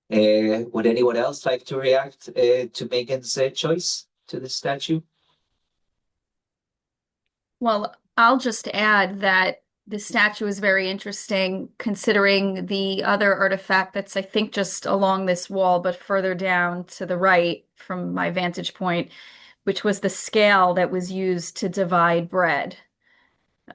Would anyone else like to react to Megan's choice to this statue? Well, I'll just add that the statue is very interesting considering the other artifact that's, I think, just along this wall, but further down to the right from my vantage point, which was the scale that was used to divide bread.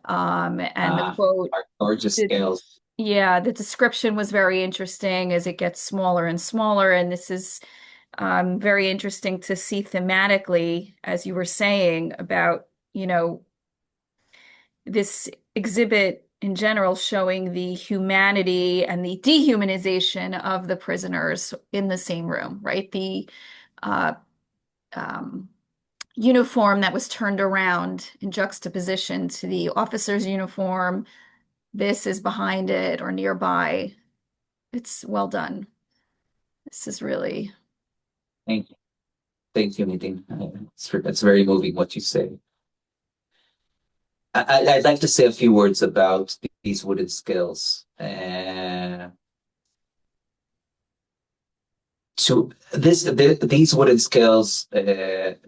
And the quote, Gorgeous scales. yeah, the description was very interesting as it gets smaller and smaller. And this is very interesting to see thematically, as you were saying, about, this exhibit in general showing the humanity and the dehumanization of the prisoners in the same room, right? The uh, um, uniform that was turned around in juxtaposition to the officer's uniform. This is behind it or nearby. It's well done. This is really. Thank you. Thank you, Nadine. It's very moving what you say. I'd like to say a few words about these wooden scales. These wooden scales,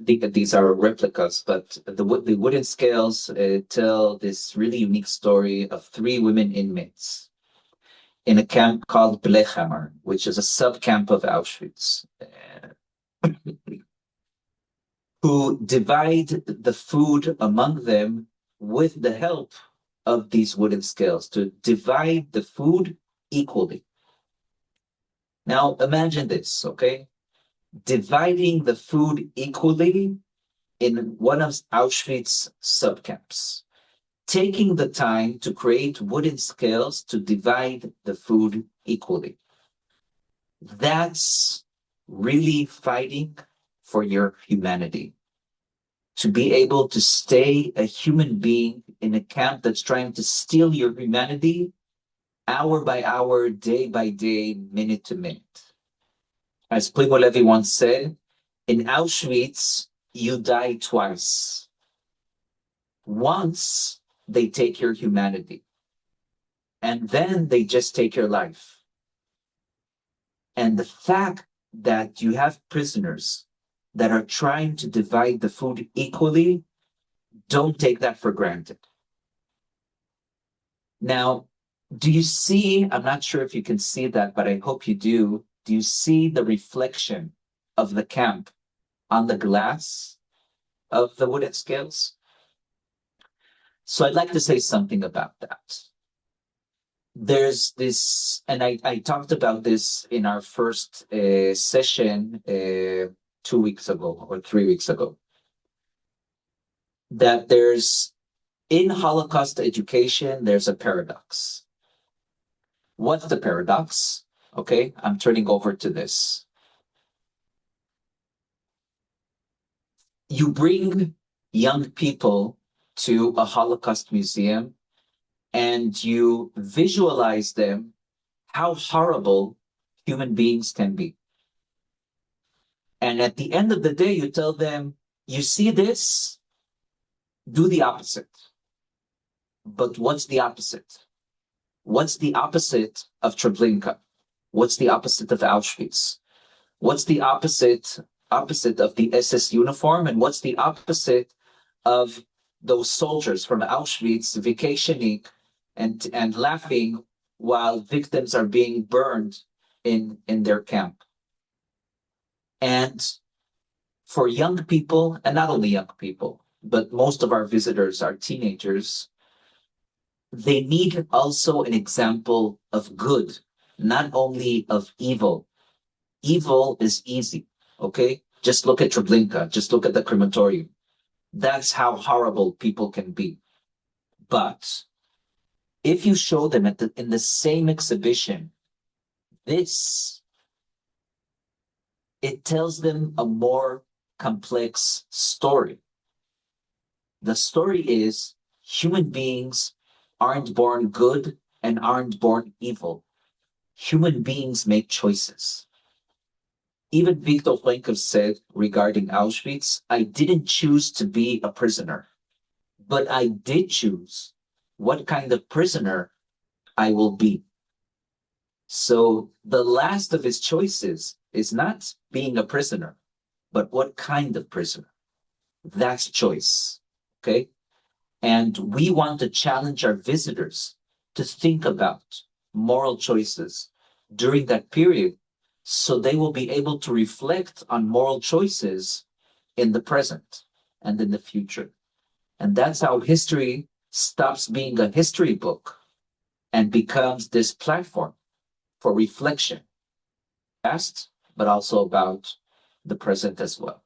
these are replicas, but the wooden scales tell this really unique story of three women inmates in a camp called Blechhammer, which is a sub-camp of Auschwitz, who divide the food among them with the help of these wooden scales to divide the food equally. Now imagine this, okay? Dividing the food equally in one of Auschwitz subcamps, taking the time to create wooden scales to divide the food equally. That's really fighting for your humanity. To be able to stay a human being in a camp that's trying to steal your humanity hour by hour, day by day, minute to minute. As Primo Levi once said, in Auschwitz, you die twice. Once they take your humanity. And then they just take your life. And the fact that you have prisoners that are trying to divide the food equally, don't take that for granted. Now, do you see, I'm not sure if you can see that, but I hope you do. Do you see the reflection of the camp on the glass of the wooden scales? So I'd like to say something about that. There's this, and I talked about this in our first session 2 weeks ago or 3 weeks ago, that there's, in Holocaust education, there's a paradox. What's the paradox? Okay, I'm turning over to this. You bring young people to a Holocaust museum and you visualize them how horrible human beings can be. And at the end of the day, you tell them, you see this, do the opposite. But what's the opposite? What's the opposite of Treblinka? What's the opposite of Auschwitz? What's the opposite of the SS uniform? And what's the opposite of those soldiers from Auschwitz vacationing and laughing while victims are being burned in their camp? And for young people, and not only young people, but most of our visitors are teenagers, they need also an example of good, not only of evil. Evil is easy, okay? Just look at Treblinka, just look at the crematorium. That's how horrible people can be. But if you show them in the same exhibition, this, it tells them a more complex story. The story is human beings aren't born good and aren't born evil. Human beings make choices. Even Viktor Frankl said regarding Auschwitz, I didn't choose to be a prisoner, but I did choose what kind of prisoner I will be. So the last of his choices is not being a prisoner, but what kind of prisoner. That's choice, okay? And we want to challenge our visitors to think about moral choices during that period so they will be able to reflect on moral choices in the present and in the future. And that's how history stops being a history book and becomes this platform for reflection, past, but also about the present as well.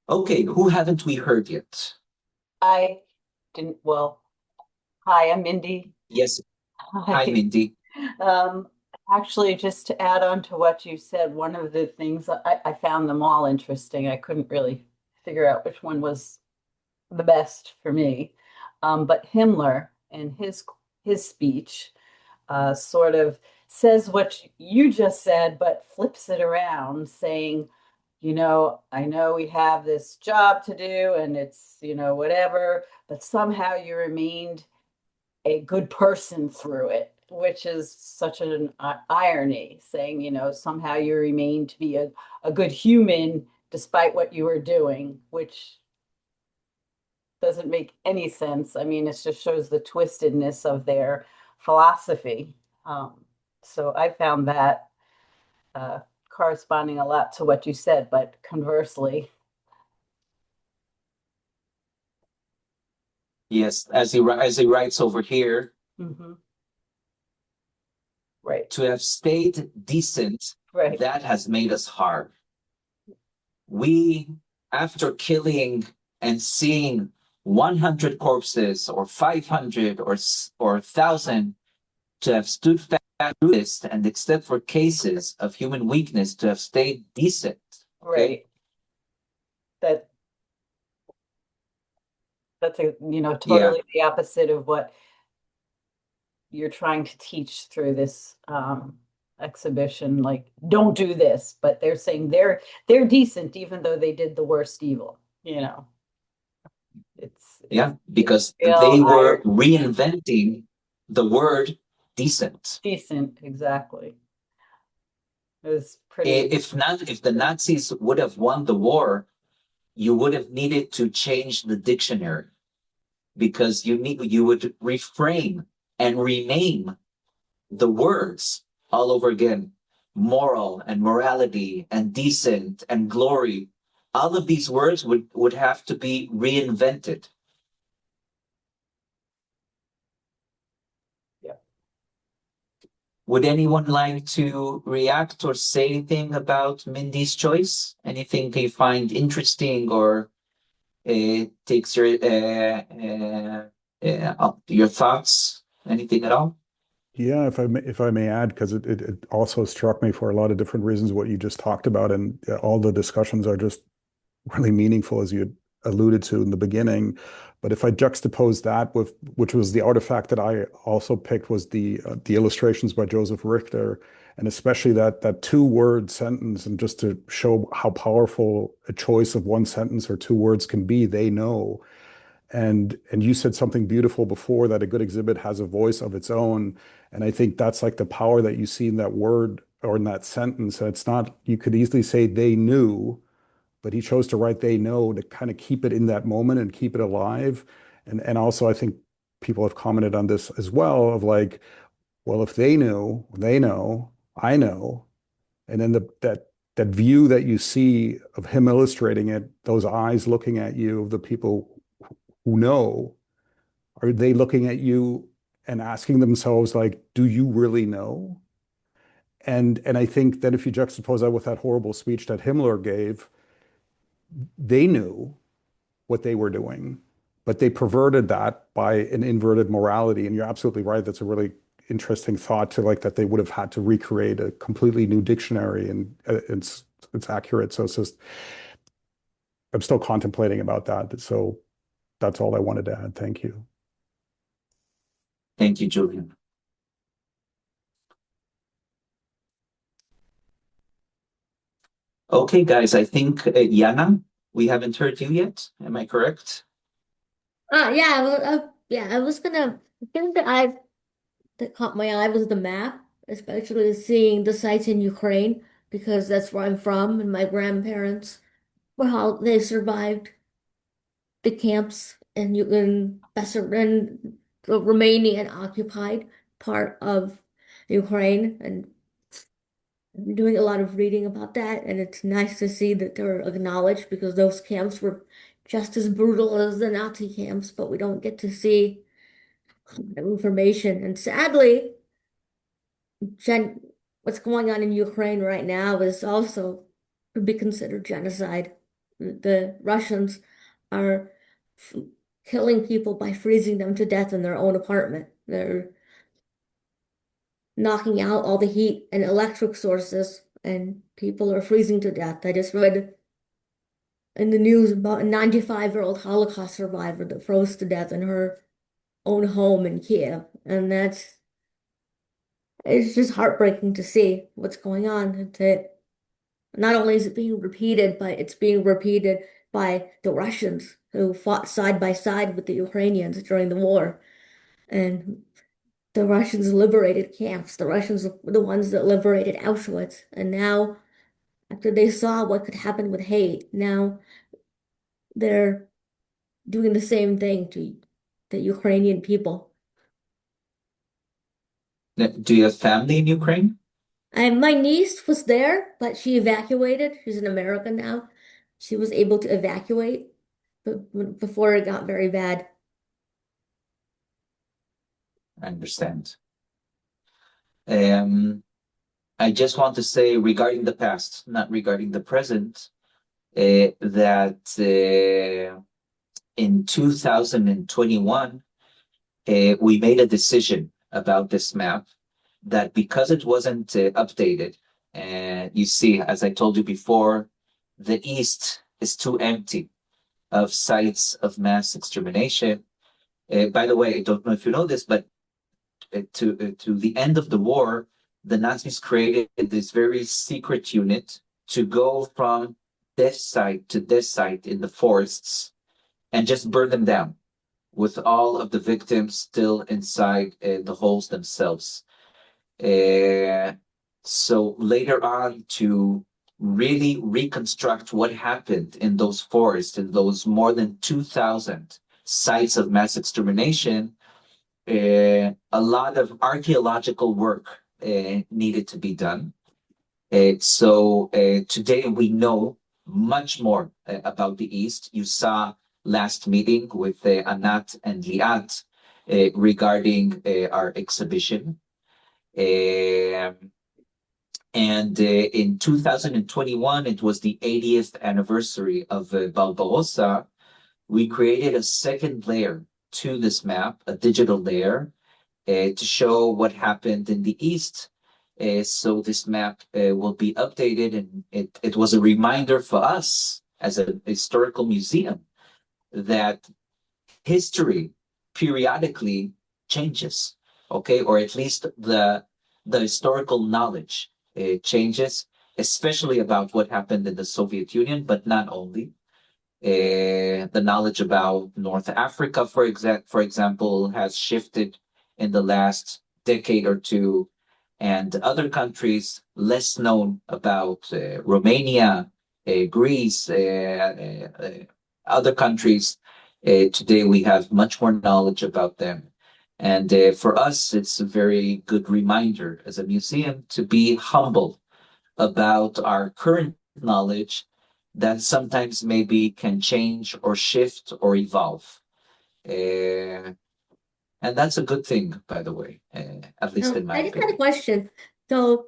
Okay, who haven't we heard yet? I didn't, well, hi, I'm Mindy. Yes. Hi, Mindy. Actually, just to add on to what you said, one of the things I found them all interesting. I couldn't really figure out which one was the best for me. But Himmler in his speech sort of says what you just said, but flips it around, saying, you know, I know we have this job to do and it's, you know, whatever, but somehow you remained a good person through it, which is such an irony, saying, you know, somehow you remain to be a good human despite what you were doing, which doesn't make any sense. I mean, it just shows the twistedness of their philosophy. So I found that corresponding a lot to what you said, but conversely. Yes, as he writes over here, right, to have stayed decent, right, that has made us hard. We, after killing and seeing 100 corpses or 500 or 1,000, to have stood fast through this, and except for cases of human weakness, to have stayed decent. Okay? Right. That's a, you know, totally the opposite of what you're trying to teach through this exhibition. Like, don't do this, but they're saying they're decent even though they did the worst evil, you know. Yeah, because real they were iron. reinventing the word decent. Decent, exactly. It was pretty. If the Nazis would have won the war, you would have needed to change the dictionary, because you would reframe and rename the words all over again. Moral and morality and decent and glory. All of these words would have to be reinvented. Yeah. Would anyone like to react or say anything about Mindy's choice? Anything you find interesting or takes your thoughts? Anything at all? Yeah, if I may add, because it also struck me for a lot of different reasons what you just talked about, and all the discussions are just really meaningful, as you alluded to in the beginning. But if I juxtapose that with, which was the artifact that I also picked, was the illustrations by Joseph Richter, and especially that two-word sentence, and just to show how powerful a choice of one sentence or two words can be, they know. And you said something beautiful before, that a good exhibit has a voice of its own. And I think that's like the power that you see in that word or in that sentence. And it's not, you could easily say they knew, but he chose to write they know to kind of keep it in that moment and keep it alive. And also I think people have commented on this as well, of like, well, if they knew, they know, I know. And then that view that you see of him illustrating it, those eyes looking at you, of the people who know, are they looking at you and asking themselves, like, do you really know? And I think that if you juxtapose that with that horrible speech that Himmler gave, they knew what they were doing, but they perverted that by an inverted morality. And you're absolutely right. That's a really interesting thought, to like that they would have had to recreate a completely new dictionary, and it's accurate. So it's just, I'm still contemplating about that. So that's all I wanted to add. Thank you. Thank you, Julian. Okay, guys, I think Yana, we haven't heard you yet. Am I correct? I was gonna. The thing that caught my eye was the map, especially seeing the sites in Ukraine, because that's where I'm from, and my grandparents were how they survived the camps, and you in Bessarabia, the Romanian occupied part of Ukraine, and I'm doing a lot of reading about that, and it's nice to see that they're acknowledged, because those camps were just as brutal as the Nazi camps, but we don't get to see information. And sadly, gen what's going on in Ukraine right now is also could be considered genocide. The Russians are f killing people by freezing them to death in their own apartment. They're knocking out all the heat and electric sources, and people are freezing to death. I just read in the news about a 95-year-old Holocaust survivor that froze to death in her own home in Kiev, and it's just heartbreaking to see what's going on. That not only is it being repeated, but it's being repeated by the Russians who fought side by side with the Ukrainians during the war. And the Russians liberated camps. The Russians were the ones that liberated Auschwitz. And now, after they saw what could happen with hate, now they're doing the same thing to the Ukrainian people. Do you have family in Ukraine? And my niece was there, but she evacuated. She's in America now. She was able to evacuate before it got very bad. I understand. I just want to say, regarding the past, not regarding the present, that in 2021, we made a decision about this map, that because it wasn't updated, and you see, as I told you before, the East is too empty of sites of mass extermination. By the way, I don't know if you know this, but to the end of the war, the Nazis created this very secret unit to go from this site to this site in the forests and just burn them down with all of the victims still inside the holes themselves. So later on, to really reconstruct what happened in those forests, in those more than 2,000 sites of mass extermination, a lot of archaeological work needed to be done. So today we know much more about the East. You saw last meeting with Anat and Liat regarding our exhibition. And in 2021, it was the 80th anniversary of Barbarossa. We created a second layer to this map, a digital layer, to show what happened in the East. So this map will be updated, and it was a reminder for us as a historical museum that history periodically changes, okay, or at least the historical knowledge changes, especially about what happened in the Soviet Union, but not only. The knowledge about North Africa, for example, has shifted in the last decade or two, and other countries less known about Romania, Greece, other countries. Today we have much more knowledge about them. And for us, it's a very good reminder as a museum to be humble about our current knowledge that sometimes maybe can change or shift or evolve. And that's a good thing, by the way, at least in my I just had a opinion. question. So,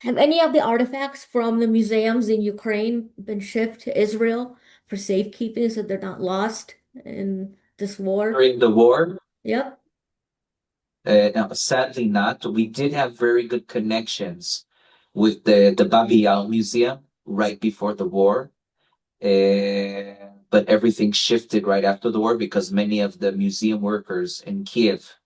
have any of the artifacts from the museums in Ukraine been shipped to Israel for safekeeping so they're not lost in this war? During the war, Yep. no, sadly not. We did have very good connections with the Babi Yar Museum right before the war. But everything shifted right after the war because many of the museum workers in Kiev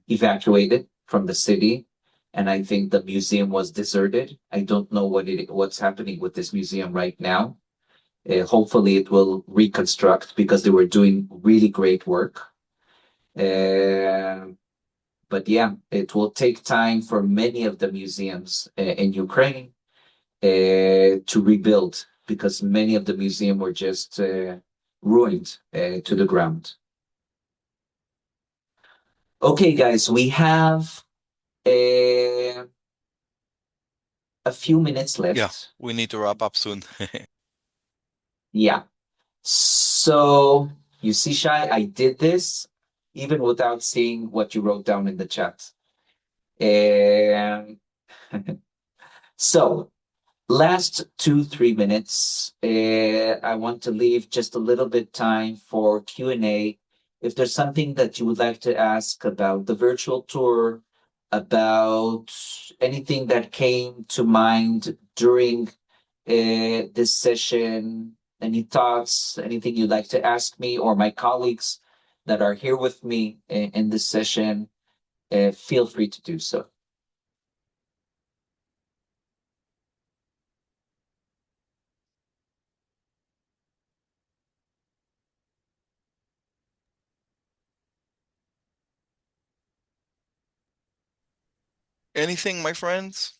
evacuated from the city, and I think the museum was deserted. I don't know what's happening with this museum right now. Hopefully, it will reconstruct because they were doing really great work. But yeah, it will take time for many of the museums in Ukraine to rebuild because many of the museum were just ruined to the ground. Okay, guys, we have a few minutes left. Yeah, we need to wrap up soon. Yeah. So you see, Shai, I did this even without seeing what you wrote down in the chat. So last 2-3 minutes, I want to leave just a little bit time for Q&A. If there's something that you would like to ask about the virtual tour, about anything that came to mind during this session, any thoughts, anything you'd like to ask me or my colleagues that are here with me in this session, feel free to do so. Anything, my friends?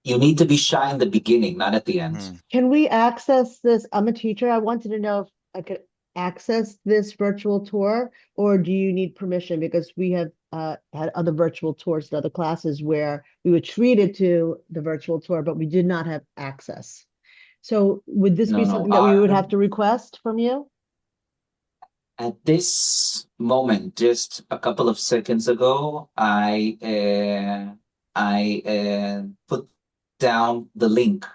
You need to be shy in the beginning, not at the end. Can we access this? I'm a teacher. I wanted to know if I could access this virtual tour, or do you need permission? Because we have had other virtual tours in other classes where we were treated to the virtual tour, but we did not have access. So would this be No, something that we would our- have to request from you? At this moment, just a couple of seconds ago, I put down the link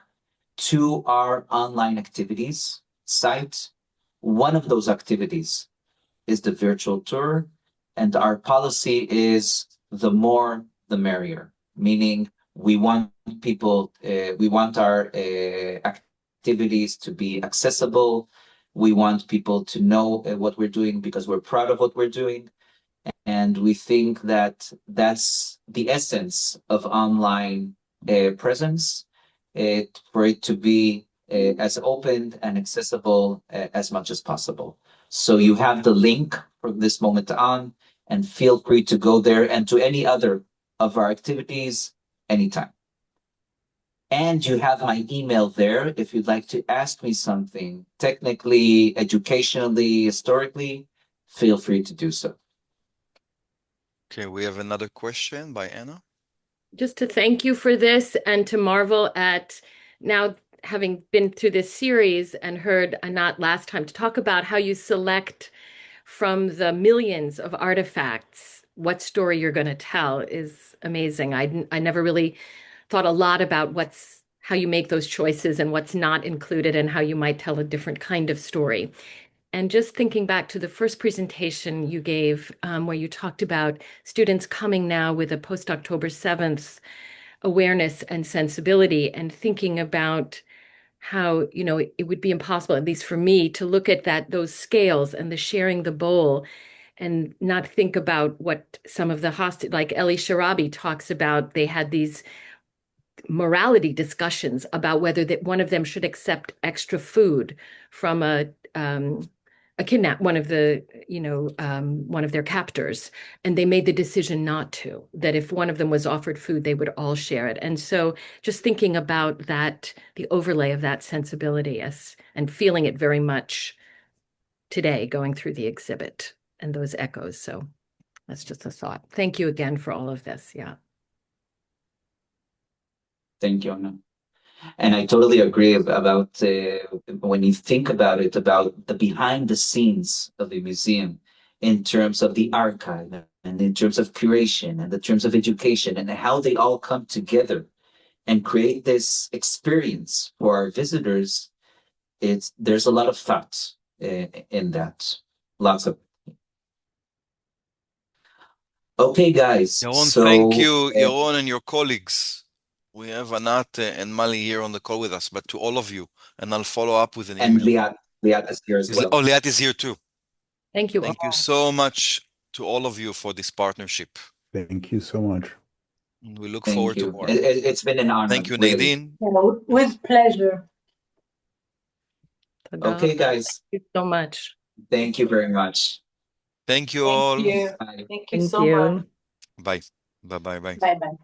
to our online activities site. One of those activities is the virtual tour, and our policy is the more the merrier, meaning we want people, we want our activities to be accessible. We want people to know what we're doing because we're proud of what we're doing. And we think that that's the essence of online presence, for it to be as open and accessible as much as possible. So you have the link from this moment on, and feel free to go there and to any other of our activities anytime. And you have my email there if you'd like to ask me something technically, educationally, historically, feel free to do so. Okay, we have another question by Anna. Just to thank you for this and to marvel at now having been through this series and heard Anat last time to talk about how you select from the millions of artifacts what story you're going to tell is amazing. I never really thought a lot about how you make those choices and what's not included and how you might tell a different kind of story. And just thinking back to the first presentation you gave, where you talked about students coming now with a post-October 7th awareness and sensibility, and thinking about how, it would be impossible, at least for me, to look at those scales and the sharing the bowl and not think about what some of the hostage, like Eli Sharabi talks about, they had these morality discussions about whether that one of them should accept extra food from a kidnap, one of their captors, and they made the decision not to, that if one of them was offered food, they would all share it. And so just thinking about that, the overlay of that sensibility and feeling it very much today, going through the exhibit and those echoes. So that's just a thought. Thank you again for all of this. Yeah. Thank you, Anna. And I totally agree about when you think about it, about the behind the scenes of the museum in terms of the archive and in terms of curation and in terms of education and how they all come together and create this experience for our visitors. There's a lot of thought in that. Lots of. Okay, guys. Yaron, So thank you, Yaron, and your colleagues. We have Anat and Mali here on the call with us, but to all of you, and I'll follow up with an and email. Liat is here as well. Oh, Liat is here too. Thank you. Thank you so much to all of you for this partnership. Thank you so much. We look Thank forward you. to more. It's been an honor. Thank you, really. Nadine. With pleasure. Okay, guys. Thank you so much. Thank you very much. Thank you all. Thank you. Bye. Thank you so much. Bye. Bye. Bye. Bye. Bye bye.